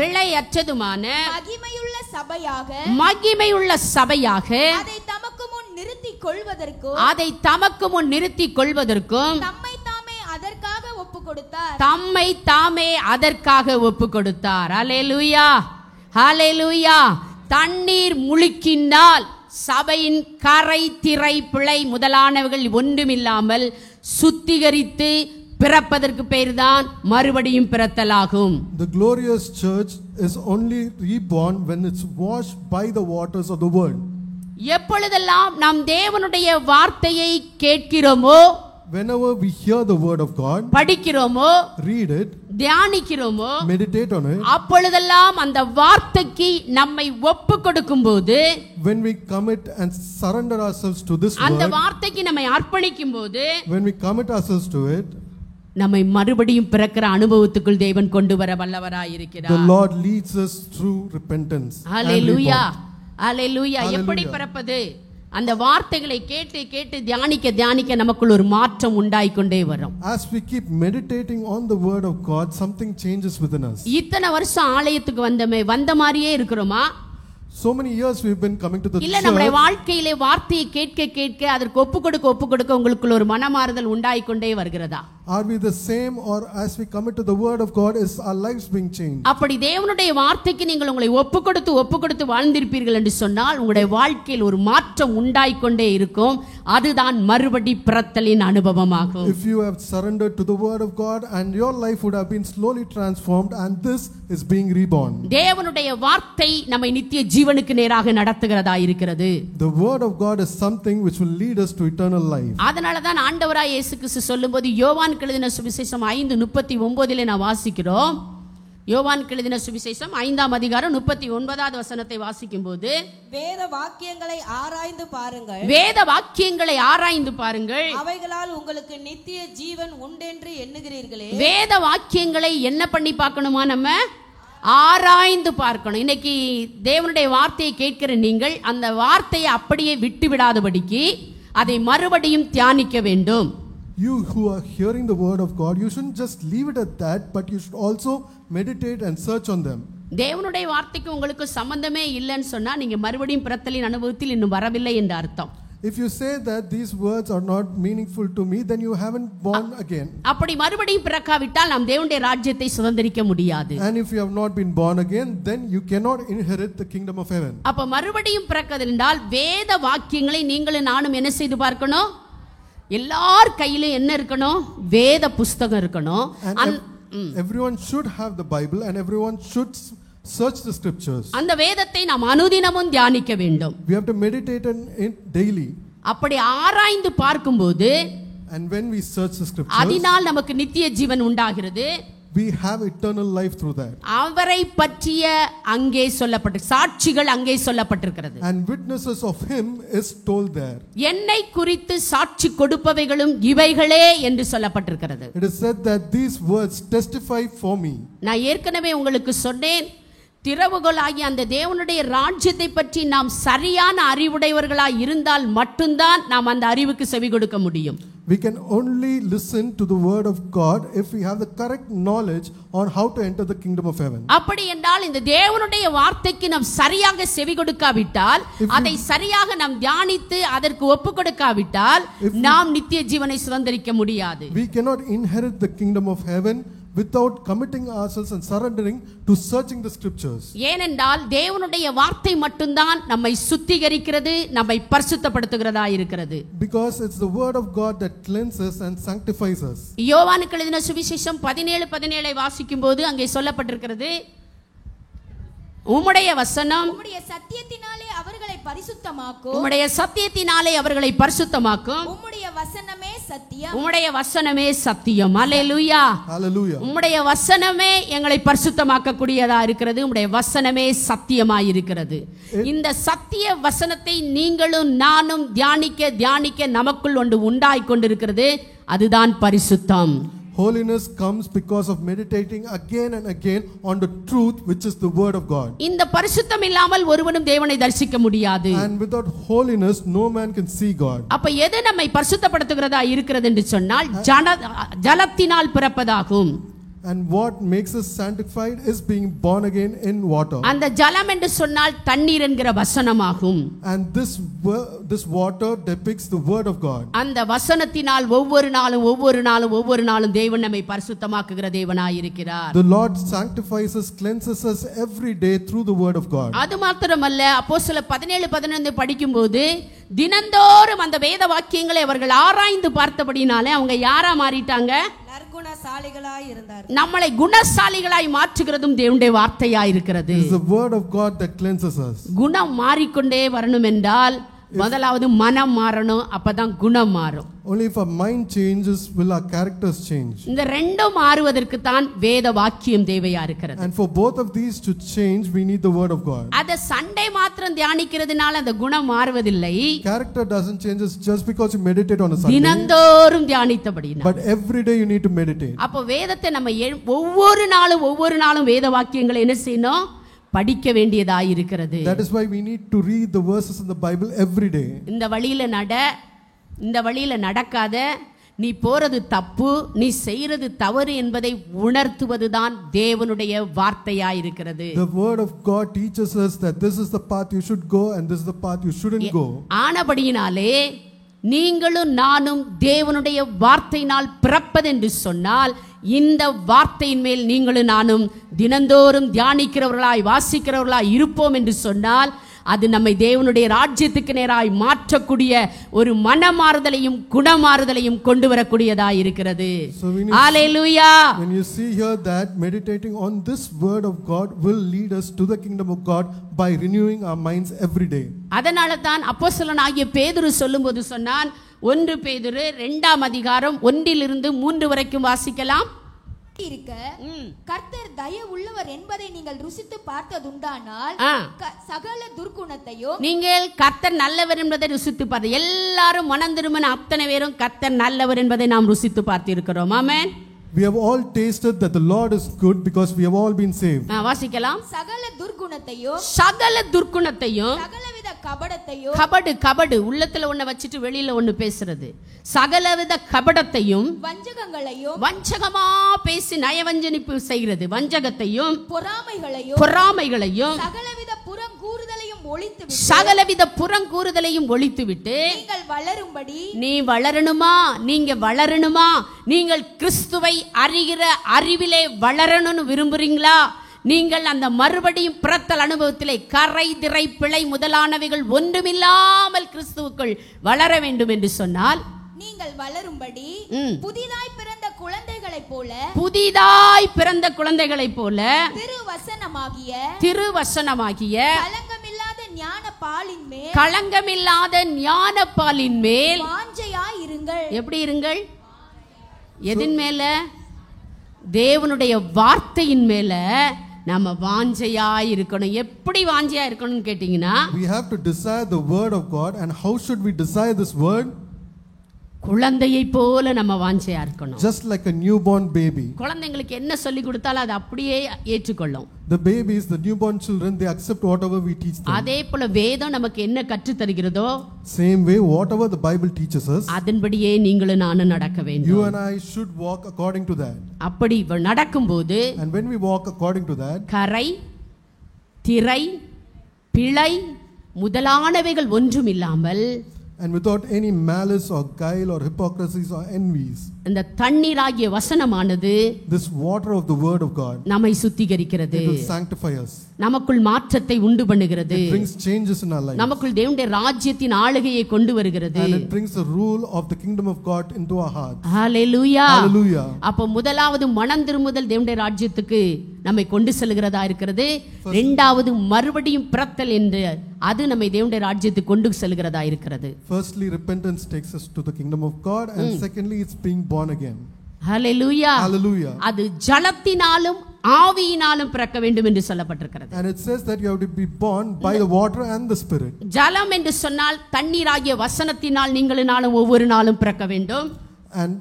பிழையற்றதுமான மகிமையுள்ள சபையாக அதை தமக்கு முன் நிறுத்திக் கொள்வதற்கும் தம்மை தாமே அதற்காக ஒப்பு கொடுத்தார். ஹல்லேலூயா, ஹல்லேலூயா. தண்ணீர் முழுக்கினால் சபையின் கரை திரை பிழை முதலானவைகள் ஒன்றுமில்லாமல் சுத்திகரித்து பிறப்பதற்கு பெயர்தான் மறுபடியும் பிறத்தலாகும். The glorious church is only reborn when it's washed by the waters of the word. எப்பொழுதெல்லாம் நாம் தேவனுடைய வார்த்தையை கேட்கிறோமோ, whenever we hear the word of God, படிக்கிறோமோ, read it, தியானிக்கிறோமோ, meditate on it, அப்பொழுதெல்லாம் அந்த வார்த்தைக்கு நம்மை ஒப்பு கொடுக்கும்போது, when we commit and surrender ourselves to this அந்த word, வார்த்தைக்கு நம்மை அர்ப்பணிக்கும்போது, when we commit ourselves to it, நம்மை மறுபடியும் பிறக்கிற அனுபவத்துக்குள் தேவன் கொண்டு வர வல்லவராய் இருக்கிறார். the Lord leads us through repentance. ஹல்லேலூயா, ஹல்லேலூயா. எப்படி பிறப்பது? அந்த வார்த்தைகளை கேட்டு கேட்டு தியானிக்க நமக்குள் ஒரு மாற்றம் உண்டாயிக்கொண்டே வரும். As we keep meditating on the word of God, something changes within us. இத்தனை வருஷம் ஆலயத்துக்கு வந்த மாதிரியே இருக்கிறோமா? So many years we've been coming to the இல்ல church. நம்முடைய வாழ்க்கையிலே வார்த்தையை கேட்க அதற்கு ஒப்பு கொடுக்க உங்களுக்குள்ள ஒரு மனமாறுதல் உண்டாயிக்கொண்டே வருகிறதா? Are we the same, or as we commit to the word of God, is our lives being changed? அப்படி தேவனுடைய வார்த்தைக்கு நீங்கள் உங்களை ஒப்பு கொடுத்து வாழ்ந்திருப்பீர்கள் என்று சொன்னால் உங்களுடைய வாழ்க்கையில் ஒரு மாற்றம் உண்டாயிக்கொண்டே இருக்கும். அதுதான் மறுபடி பிறத்தலின் அனுபவமாகும். If you have surrendered to the word of God, and your life would have been slowly transformed, and this is being reborn. தேவனுடைய வார்த்தை நம்மை நித்திய ஜீவனுக்கு நேராக நடத்துகிறதா இருக்கிறது. The word of God is something which will lead us to eternal life. அதனால தான் ஆண்டவராய் இயேசு கிறிஸ்து சொல்லும்போது யோவான் எழுதின சுவிசேஷம் 5:39 நான் வாசிக்கிறோம். யோவான் எழுதின சுவிசேஷம் 5ஆம் அதிகாரம் 39வது வசனத்தை வாசிக்கும் போது, வேத வாக்கியங்களை ஆராய்ந்து பாருங்கள், வேத வாக்கியங்களை ஆராய்ந்து பாருங்கள், அவைகளால் உங்களுக்கு நித்திய ஜீவன் உண்டென்று எண்ணுகிறீர்களே. வேத வாக்கியங்களை என்ன பண்ணி பார்க்கணுமா? நம்ம ஆராய்ந்து பார்க்கணும். இன்னைக்கு தேவனுடைய வார்த்தையை கேட்கிற நீங்கள் அந்த வார்த்தையை அப்படியே விட்டு விடாதபடிக்கு அதை மறுபடியும் தியானிக்க வேண்டும். You who are hearing the word of God, you shouldn't just leave it at that, but you should also meditate and search on them. தேவனுடைய வார்த்தைக்கு உங்களுக்கு சம்பந்தமே இல்லைன்னு சொன்னா நீங்க மறுபடியும் பிறத்தலின் அனுபவத்தில் இன்னும் வரவில்லை என்ற அர்த்தம். If you say that these words are not meaningful to me, then you haven't born again. அப்படி மறுபடியும் பிறக்காவிட்டால் நாம் தேவனுடைய ராஜ்யத்தை சுதந்தரிக்க முடியாது. And if you have not been born again, then you cannot inherit the kingdom of heaven. அப்ப மறுபடியும் பிறக்கதென்றால் வேத வாக்கியங்களை நீங்களும் நானும் என்ன செய்து பார்க்கணும்? எல்லார் கையிலும் என்ன இருக்கணும்? வேத புஸ்தகம் இருக்கணும். Everyone should have the Bible and everyone should search the scriptures. அந்த வேதத்தை நாம் அனுதினமும் தியானிக்க வேண்டும். We have to meditate on it daily. அப்படி ஆராய்ந்து பார்க்கும்போது, and when we search the scriptures, அதனால் நமக்கு நித்திய ஜீவன் உண்டாகிறது. we have eternal life through that. அவரை பற்றிய அங்கே சொல்லப்பட்டு சாட்சிகள் அங்கே சொல்லப்பட்டிருக்கிறது. And witnesses of him is told there. என்னை குறித்து சாட்சி கொடுப்பவைகளும் இவைகளே என்று சொல்லப்பட்டிருக்கிறது. It is said that these words testify for me. நான் ஏற்கனவே உங்களுக்கு சொன்னேன், திறவுகோலாகிய அந்த தேவனுடைய ராஜ்யத்தை பற்றி நாம் சரியான அறிவுடையவர்களாய் இருந்தால் மட்டும்தான் நாம் அந்த அறிவுக்கு செவி கொடுக்க முடியும். We can only listen to the word of God if we have the correct knowledge on how to enter the kingdom of heaven. அப்படி என்றால் இந்த தேவனுடைய வார்த்தைக்கு நாம் சரியாக செவி கொடுக்காவிட்டால், அதை சரியாக நாம் தியானித்து அதற்கு ஒப்பு கொடுக்காவிட்டால் நாம் நித்திய ஜீவனை சுதந்தரிக்க முடியாது. We cannot inherit the kingdom of heaven without committing ourselves and surrendering to searching the scriptures. ஏனென்றால் தேவனுடைய வார்த்தை மட்டும்தான் நம்மை சுத்திகரிக்கிறது, நம்மை பரிசுத்தப்படுத்துகிறதா இருக்கிறது. Because it's the word of God that cleanses and sanctifies us. யோவானுக்கு எழுதின சுவிசேஷம் 17:17 வாசிக்கும்போது அங்கே சொல்லப்பட்டிருக்கிறது, உம்முடைய வசனம் உம்முடைய சத்தியத்தினாலே அவர்களை பரிசுத்தமாக்கும், உம்முடைய சத்தியத்தினாலே அவர்களை பரிசுத்தமாக்கும், உம்முடைய வசனமே சத்தியம், உம்முடைய வசனமே சத்தியம். அல்லேலூயா. Hallelujah. உம்முடைய வசனமே எங்களை பரிசுத்தமாக்க கூடியதா இருக்கிறது. உம்முடைய வசனமே சத்தியமாய் இருக்கிறது. இந்த சத்திய வசனத்தை நீங்களும் நானும் தியானிக்க தியானிக்க நமக்குள் ஒன்று உண்டாய் கொண்டிருக்கிறது. அதுதான் பரிசுத்தம். Holiness comes because of meditating again and again on the truth which is the word of God. இந்த பரிசுத்தம் இல்லாமல் ஒருவனும் தேவனை தரிசிக்க முடியாது. And without holiness no man can see God. அப்ப எது நம்மை பரிசுத்தப்படுத்துகிறதா இருக்கிறது என்று சொன்னால் ஜலத்தினால் பிறப்பதாகும். And what makes us sanctified is being born again in water. அந்த ஜலம் என்று சொன்னால் தண்ணீர் என்கிற வசனமாகும். And this water depicts the word of God. அந்த வசனத்தினால் ஒவ்வொரு நாளும் தேவன் நம்மை பரிசுத்தமாக்குகிற தேவனாய் இருக்கிறார். The Lord sanctifies us, cleanses us every day through the word of God. அது மாத்திரமல்ல, அப்போஸ்தலர் 17:11 படிக்கும்போது தினந்தோறும் அந்த வேத வாக்கியங்களை அவர்கள் ஆராய்ந்து பார்த்தபடினாலே அவங்க யாரா மாறிட்டாங்க? நற்குணசாலிகளாய் இருந்தார்கள். நம்மளை குணசாலிகளாய் மாற்றுகிறதும் தேவனுடைய வார்த்தையாய் இருக்கிறது. It is the word of God that cleanses us. குணம் மாறிக்கொண்டே வரணும் என்றால் முதலாவது மனம் மாறணும், அப்பதான் குணம் மாறும். Only if our mind changes will our characters change. இந்த ரெண்டும் மாறுவதற்கு தான் வேத வாக்கியம் தேவையா இருக்கிறது. And for both of these to change we need the word of God. அத சண்டே மாத்திரம் தியானிக்கிறதுனால அந்த குணம் மாறுவதில்லை. Character doesn't change just because you meditate on a Sunday. தினந்தோறும் தியானித்தபடினா. But every day you need to meditate. அப்ப வேதத்தை நம்ம ஒவ்வொரு நாளும் வேத வாக்கியங்களை என்ன செய்யணும்? படிக்க வேண்டியதாய் இருக்கிறது. That is why we need to read the verses in the Bible every day. இந்த வழியில நடக்காத, நீ போறது தப்பு, நீ செய்யறது தவறு என்பதை உணர்த்துவதுதான் தேவனுடைய வார்த்தையாய் இருக்கிறது. The word of God teaches us that this is the path you should go and this is the path you shouldn't go. ஆனபடியினாலே நீங்களும் நானும் தேவனுடைய வார்த்தையினால் பிறப்பதென்று சொன்னால் இந்த வார்த்தையின் மேல் நீங்களும் நானும் தினந்தோறும் தியானிக்கிறவர்களாய் வாசிக்கிறவர்களாய் இருப்போம் என்று சொன்னால் அது நம்மை தேவனுடைய ராஜ்யத்துக்கு நேராய் மாற்றக்கூடிய ஒரு மனமாறுதலையும் குணமாறுதலையும் கொண்டு வரக்கூடியதாய் இருக்கிறது. ஹalleluya. When you see here that meditating on this word of God will lead us to the kingdom of God by renewing our minds every day. அதனால தான் அப்போஸ்தலனாகிய பேதுரு சொல்லும்போது சொன்னான், 1 பேதுரு 2ஆம் அதிகாரம் 1-3 வரைக்கும் வாசிக்கலாம். இருக்க கர்த்தர் தயவு உள்ளவர் என்பதை நீங்கள் ருசித்து பார்த்ததுண்டானால் சகல துர்க்குணத்தையும் நீங்கள் கர்த்தர் நல்லவர் என்பதை ருசித்து பார்த்து எல்லாரும் மனம் திரும்பின அத்தனை பேரும் கர்த்தர் நல்லவர் என்பதை நாம் ருசித்து பார்த்திருக்கிறோம். ஆமென். We have all tasted that the Lord is good because we have all been saved. வாசிக்கலாம். சகல துர்க்குணத்தையும் சகலவித கபடத்தையும் கபடு உள்ளத்துல ஒண்ணு வச்சிட்டு வெளியில ஒண்ணு பேசுறது, சகலவித கபடத்தையும் வஞ்சகமா பேசி நயவஞ்சனிப்பு செய்கிறது, வஞ்சகத்தையும் பொறாமைகளையும் சகலவித புறங்கூறுதலையும் ஒழித்துவிட்டு நீங்க வளரணுமா, நீங்கள் கிறிஸ்துவை அறிகிற அறிவிலே வளரணும்னு விரும்புறீங்களா? நீங்கள் அந்த மறுபடியும் பிறத்தல் அனுபவத்திலே கரை திரை பிழை முதலானவைகள் ஒன்றுமில்லாமல் கிறிஸ்துவுக்குள் வளர வேண்டும் என்று சொன்னால் நீங்கள் வளரும்படி புதிதாய் பிறந்த குழந்தைகளைப் போல திருவசனமாகிய களங்கமில்லாத ஞானப்பாலின் மேல் வாஞ்சையாய் இருங்கள். எப்படி இருங்கள்? எதின் மேல? தேவனுடைய வார்த்தையின் மேல நாம வாஞ்சையாய் இருக்கணும். எப்படி வாஞ்சையா இருக்கணும்னு கேட்டீங்கன்னா, we have to desire the word of God. And how should we desire this word? குழந்தையை போல நம்ம வாஞ்சையா இருக்கணும். Just like a newborn baby. குழந்தைங்களுக்கு என்ன சொல்லி கொடுத்தாலும் அது அப்படியே ஏற்றுக்கொள்ளும். The babies, the newborn children, they accept whatever we teach them. அதே போல வேதம் நமக்கு என்ன கற்று தருகிறதோ, same way whatever the Bible teaches us, அதன்படியே நீங்களும் நானும் நடக்க வேண்டும். you and I should walk according to that. அப்படி நடக்கும்போது, and when we walk according to that, கரை திரை பிழை முதலானவைகள் ஒன்றும் இல்லாமல், and without any malice or guile or hypocrisies or envies, இந்த தண்ணீராகிய வசனமானது, this water of the word of God, நம்மை சுத்திகரிக்கிறது. it will sanctify us. நமக்குள் மாற்றத்தை உண்டு பண்ணுகிறது. It brings changes in our lives. நமக்குள் தேவனுடைய ராஜ்யத்தின் ஆளுகையை கொண்டு வருகிறது. And it brings the rule of the kingdom of God into our hearts. Hallelujah. Hallelujah. அப்ப முதலாவது மனம் திரும்புதல் தேவனுடைய ராஜ்யத்துக்கு நம்மை கொண்டு செல்கிறதா இருக்கிறது. இரண்டாவது மறுபடியும் பிறத்தல் என்று அது நம்மை தேவனுடைய ராஜ்யத்துக்கு கொண்டு செல்கிறதா இருக்கிறது. Firstly, repentance takes us to the kingdom of God, and secondly, it's being born again. Hallelujah. Hallelujah. அது ஜலத்தினாலும் ஆவியினாலும் பிறக்க வேண்டும் என்று சொல்லப்பட்டிருக்கிறது. And it says that you have to be born by the water and the spirit. ஜலம் என்று சொன்னால் தண்ணீராகிய வசனத்தினால் நீங்களும் நானும் ஒவ்வொரு நாளும் பிறக்க வேண்டும். And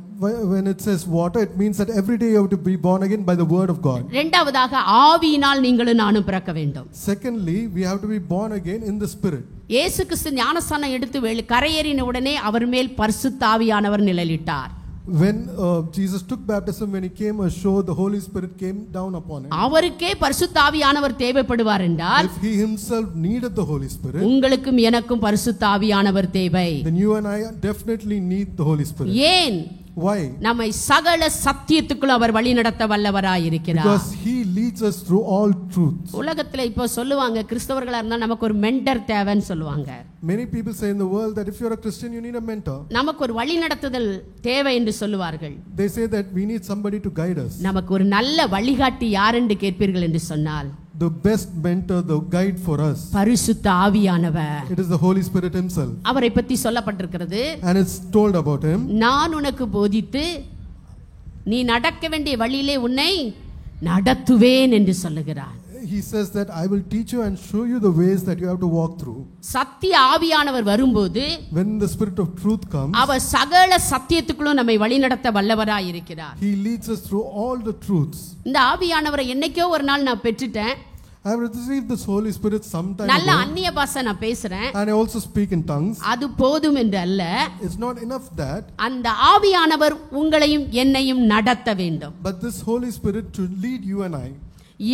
when it says water, it means that every day you have to be born again by the word of God. இரண்டாவதாக ஆவியினால் நீங்களும் நானும் பிறக்க வேண்டும். Secondly, we have to be born again in the spirit. இயேசு கிறிஸ்து ஞானஸ்நானம் எடுத்து கரையேறின உடனே அவர் மேல் பரிசுத்த ஆவியானவர் நிழலிட்டார். When Jesus took baptism, when he came ashore, the Holy Spirit came down upon him. அவருக்கே பரிசுத்த ஆவியானவர் தேவைப்படுவார் என்றால், if he himself needed the Holy Spirit, உங்களுக்கும் எனக்கும் பரிசுத்த ஆவியானவர் தேவை. then you and I definitely need the Holy Spirit. ஏன்? Why? நம்மை சகல சத்தியத்துக்குள் அவர் வழி நடத்த வல்லவராய் இருக்கிறார். Because he leads us through all truths. உலகத்துல இப்போ சொல்லுவாங்க, கிறிஸ்தவர்களா இருந்தா நமக்கு ஒரு மென்டர் தேவைன்னு சொல்லுவாங்க. Many people say in the world that if you are a Christian, you need a mentor. நமக்கு ஒரு வழி நடத்துதல் தேவை என்று சொல்லுவார்கள். They say that we need somebody to guide us. நமக்கு ஒரு நல்ல வழிகாட்டி யார் என்று கேட்பீர்கள் என்று சொன்னால், the best mentor, the guide for us, பரிசுத்த ஆவியானவர். it is the Holy Spirit himself. அவரை பற்றி சொல்லப்பட்டிருக்கிறது. And it's told about him. நான் உனக்கு போதித்து நீ நடக்க வேண்டிய வழியிலே உன்னை நடத்துவேன் என்று சொல்லுகிறார். He says that I will teach you and show you the ways that you have to walk through. சத்திய ஆவியானவர் வரும்போது, when the spirit of truth comes, அவர் சகல சத்தியத்துக்குள்ளும் நம்மை வழிநடத்த வல்லவராய் இருக்கிறார். he leads us through all the truths. இந்த ஆவியானவரை என்னைக்கோ ஒரு நாள் நான் பெற்றுட்டேன். I have received this Holy Spirit sometime நல்ல ago. அந்நிய பாஷை நான் பேசுறேன். And I also speak in tongues. அது போதும் என்று அல்ல. It's not enough that. அந்த ஆவியானவர் உங்களையும் என்னையும் நடத்த வேண்டும். But this Holy Spirit to lead you and I.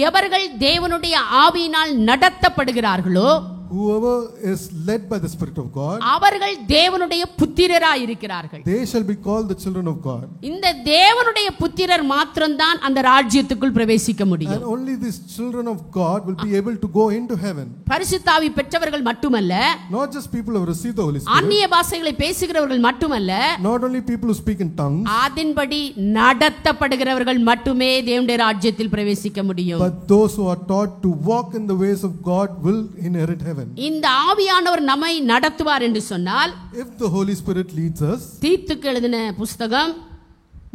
எவர்கள் தேவனுடைய ஆவியினால் நடத்தப்படுகிறார்களோ, whoever is led by the Spirit of God, அவர்கள் தேவனுடைய புத்திரராய் இருக்கிறார்கள். they shall be called the children of God. இந்த தேவனுடைய புத்திரர் மாத்திரம்தான் அந்த ராஜ்யத்துக்குள் பிரவேசிக்க முடியும். And only these children of God will be able to go into heaven. பரிசுத்த ஆவி பெற்றவர்கள் மட்டுமல்ல, Not just people who have received the Holy Spirit, அந்நிய பாஷைகளை பேசுகிறவர்கள் மட்டுமல்ல, not only people who speak in tongues, அதன்படி நடத்தப்படுகிறவர்கள் மட்டுமே தேவனுடைய ராஜ்யத்தில் பிரவேசிக்க முடியும். but those who are taught to walk in the ways of God will inherit heaven. இந்த ஆவியானவர் நம்மை நடத்துவார் என்று சொன்னால், If the Holy Spirit leads us, தீத்துக்கு எழுதின புஸ்தகம்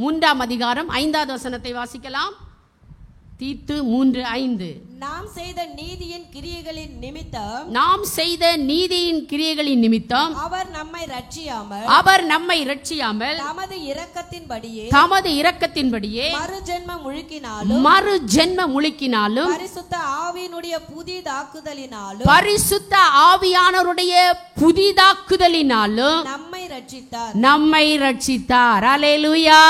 3ஆம் அதிகாரம் 5வது வசனத்தை வாசிக்கலாம். தீத்து 3:5. நாம் செய்த நீதியின் கிரியைகளின் நிமித்தம் நாம் செய்த நீதியின் கிரியைகளின் நிமித்தம் அவர் நம்மை ரட்சியாமல் அவர் நம்மை இரட்சியாமல் தமது இரக்கத்தின்படியே மறு ஜென்ம முழுக்கினாலும் பரிசுத்த ஆவியினுடைய பரிசுத்த ஆவியானவருடைய புதிதாக்குதலினாலும் நம்மை ரட்சித்தார். அல்லேலூயா.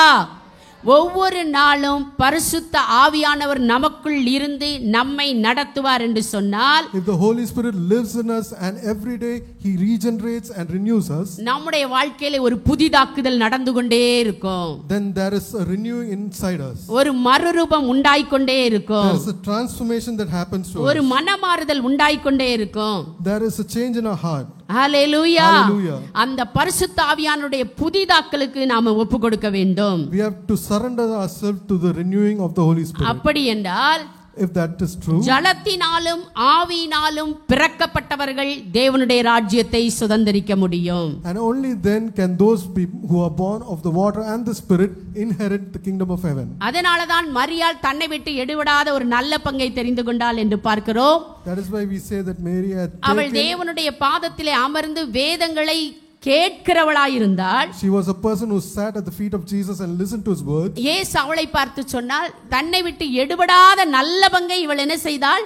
ஒவ்வொரு நாளும் பரிசுத்த ஆவியானவர் நமக்குள் இருந்து நம்மை நடத்துவார் என்று சொன்னால், if the Holy Spirit lives in us and every day he regenerates and renews us, நம்முடைய வாழ்க்கையில ஒரு புதிதாக்குதல் நடந்து கொண்டே இருக்கும். then there is a renewing inside us. ஒரு மறுரூபம் உண்டாயிக்கொண்டே இருக்கும். There is a transformation that happens to ஒரு us. மனமாறுதல் உண்டாயிக்கொண்டே இருக்கும். There is a change in our heart. Hallelujah. Hallelujah. அந்த பரிசுத்த ஆவியானவருடைய புதிதாக்கலுக்கு நாம ஒப்பு கொடுக்க வேண்டும். We have to surrender ourselves to the renewing of the Holy Spirit. அப்படி என்றால், If that is true, ஜலத்தினாலும் ஆவியினாலும் பிறக்கப்பட்டவர்கள் தேவனுடைய ராஜ்யத்தை சுதந்தரிக்க முடியும். and only then can those people who are born of the water and the Spirit inherit the kingdom of heaven. அதனால தான் மரியாள் தன்னை விட்டு எடுபடாத ஒரு நல்ல பங்கை தெரிந்து கொண்டாள் என்று பார்க்கிறோம். That is why we say that Mary had அவள் taken, தேவனுடைய பாதத்திலே அமர்ந்து வேதங்களை கேட்கிறவளாயிருந்தாள். she was a person who sat at the feet of Jesus and listened to his words. இயேசு அவளை பார்த்து சொன்னால், தன்னை விட்டு எடுபடாத நல்ல பங்கை இவள் என்ன செய்தாள்?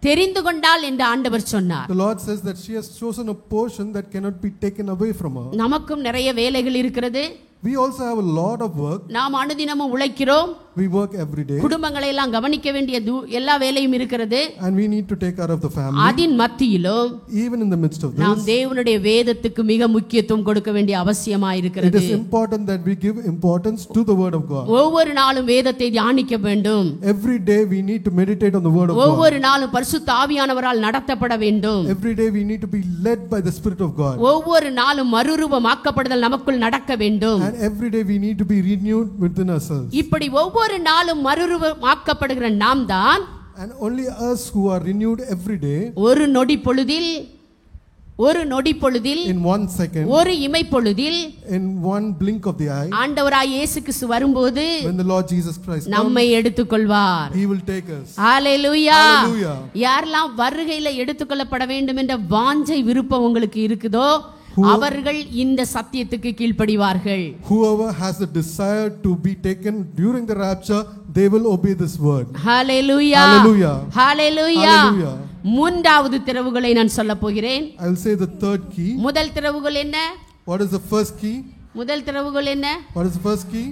தெரிந்து கொண்டாள் என்று ஆண்டவர் சொன்னார். The Lord says that she has chosen a portion that cannot be taken away from her. நமக்கும் நிறைய வேலைகள் இருக்கிறது. We also have a lot of work. நாம் அனுதினமும் உழைக்கிறோம். We work every day. குடும்பங்களை எல்லாம் கவனிக்க வேண்டிய எல்லா வேலையும் இருக்கிறது. And we need to take care of the family. அதின் மத்தியிலும் Even in the midst of நாம் this, தேவனுடைய வேதத்துக்கு மிக முக்கியத்துவம் கொடுக்க வேண்டிய அவசியமாய் it இருக்கிறது. is important that we give importance to the word of God. ஒவ்வொரு நாளும் வேதத்தை தியானிக்க வேண்டும். Every day we need to meditate on the word of God. ஒவ்வொரு நாளும் பரிசுத்த ஆவியானவரால் நடத்தப்பட வேண்டும். Every day we need to be led by the Spirit of God. ஒவ்வொரு நாளும் மறுரூபமாக்கப்படுதல் நமக்குள் நடக்க வேண்டும். And every day we need to be renewed within ourselves. இப்படி ஒவ்வொரு நாளும் மறுரூபமாக்கப்படுகிற நாம் தான் And only us who are renewed every day, ஒரு நொடி பொழுதில் in 1 second, ஒரு இமை பொழுதில் in one blink of the eye, ஆண்டவராய் இயேசு கிறிஸ்து வரும்போது when the Lord Jesus Christ comes, நம்மை எடுத்துக்கொள்வார். he will take us. Hallelujah. Hallelujah. யாரெல்லாம் வருகையில எடுத்துக்கொள்ளப்பட வேண்டும் என்ற வாஞ்சை விருப்பம் உங்களுக்கு இருக்குதோ, அவர்கள் இந்த சத்தியத்துக்கு கீழ்ப்படிவார்கள். Whoever has a desire to be taken during the rapture, they will obey this word. Hallelujah. Hallelujah. Hallelujah. Hallelujah. மூன்றாவது திறவுகளை நான் சொல்ல போகிறேன். I will say the third key. முதல் திறவுகோல் என்ன? What is the first key? முதல் திறவுகோல் என்ன? What is the first key?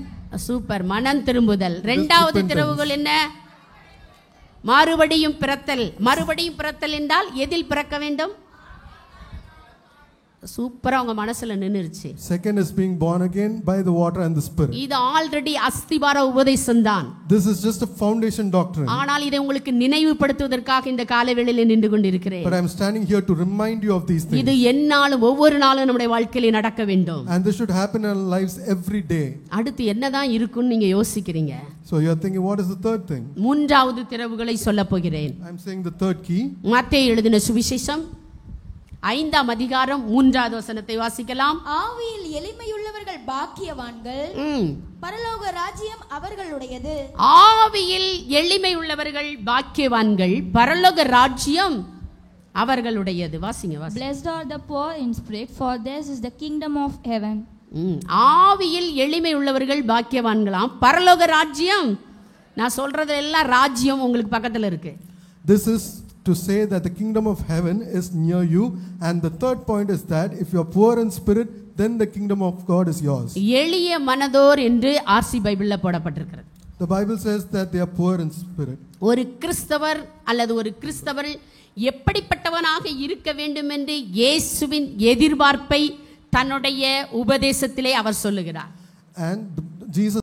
Super, மனம் திரும்புதல். இரண்டாவது திறவுகோல் என்ன? மறுபடியும் பிறத்தல். மறுபடியும் பிறத்தல் என்றால் எதில் பிறக்க வேண்டும்? சூப்பரா உங்க மனசுல நின்னுருச்சு. Second is being born again by the water and the Spirit. இது ஆல்ரெடி அஸ்திபார உபதேசம் தான். This is just a foundation doctrine. ஆனால் இதை உங்களுக்கு நினைவுபடுத்துவதற்காக இந்த காலவேளையில் நின்று கொண்டிருக்கிறேன். But I am standing here to remind you of these things. இது என்னாலும் ஒவ்வொரு நாளும் நம்முடைய வாழ்க்கையில நடக்க வேண்டும். And this should happen in our lives every day. அடுத்து என்னதான் இருக்குன்னு நீங்க யோசிக்கிறீங்க. So you are thinking, what is the third thing? மூன்றாவது திறவுகளை சொல்ல போகிறேன். I am saying the third key. மத்தேயு எழுதின சுவிசேஷம் 5ஆம் அதிகாரம் 3வது வசனத்தை வாசிக்கலாம். ஆவியில் எளிமையுள்ளவர்கள் பாக்கியவான்கள், பரலோக ராஜ்யம் அவர்களுடையது. ஆவியில் எளிமை உள்ளவர்கள் பாக்கியவான்கள், பரலோக ராஜ்யம் அவர்களுடையது. வாசிங்க வாசிங்க. Blessed are the poor in spirit, for theirs is the kingdom of heaven. ஆவியில் எளிமை உள்ளவர்கள் பாக்கியவான்களாம், பரலோக ராஜ்யம். நான் சொல்றது எல்லாம் ராஜ்யம் உங்களுக்கு பக்கத்துல இருக்கு. This is to say that the kingdom of heaven is near you, and the third point is that if you are poor in spirit, then the kingdom of God is yours. எளிய மனதோர் என்று RC பைபிள்ல போடப்பட்டிருக்கிறது. The Bible says that they are poor in spirit. ஒரு கிறிஸ்தவர் அல்லது ஒரு கிறிஸ்தவர் எப்படிப்பட்டவனாக இருக்க வேண்டும் என்று இயேசுவின் எதிர்பார்ப்பை தன்னுடைய உபதேசத்திலே அவர் சொல்லுகிறார். And Jesus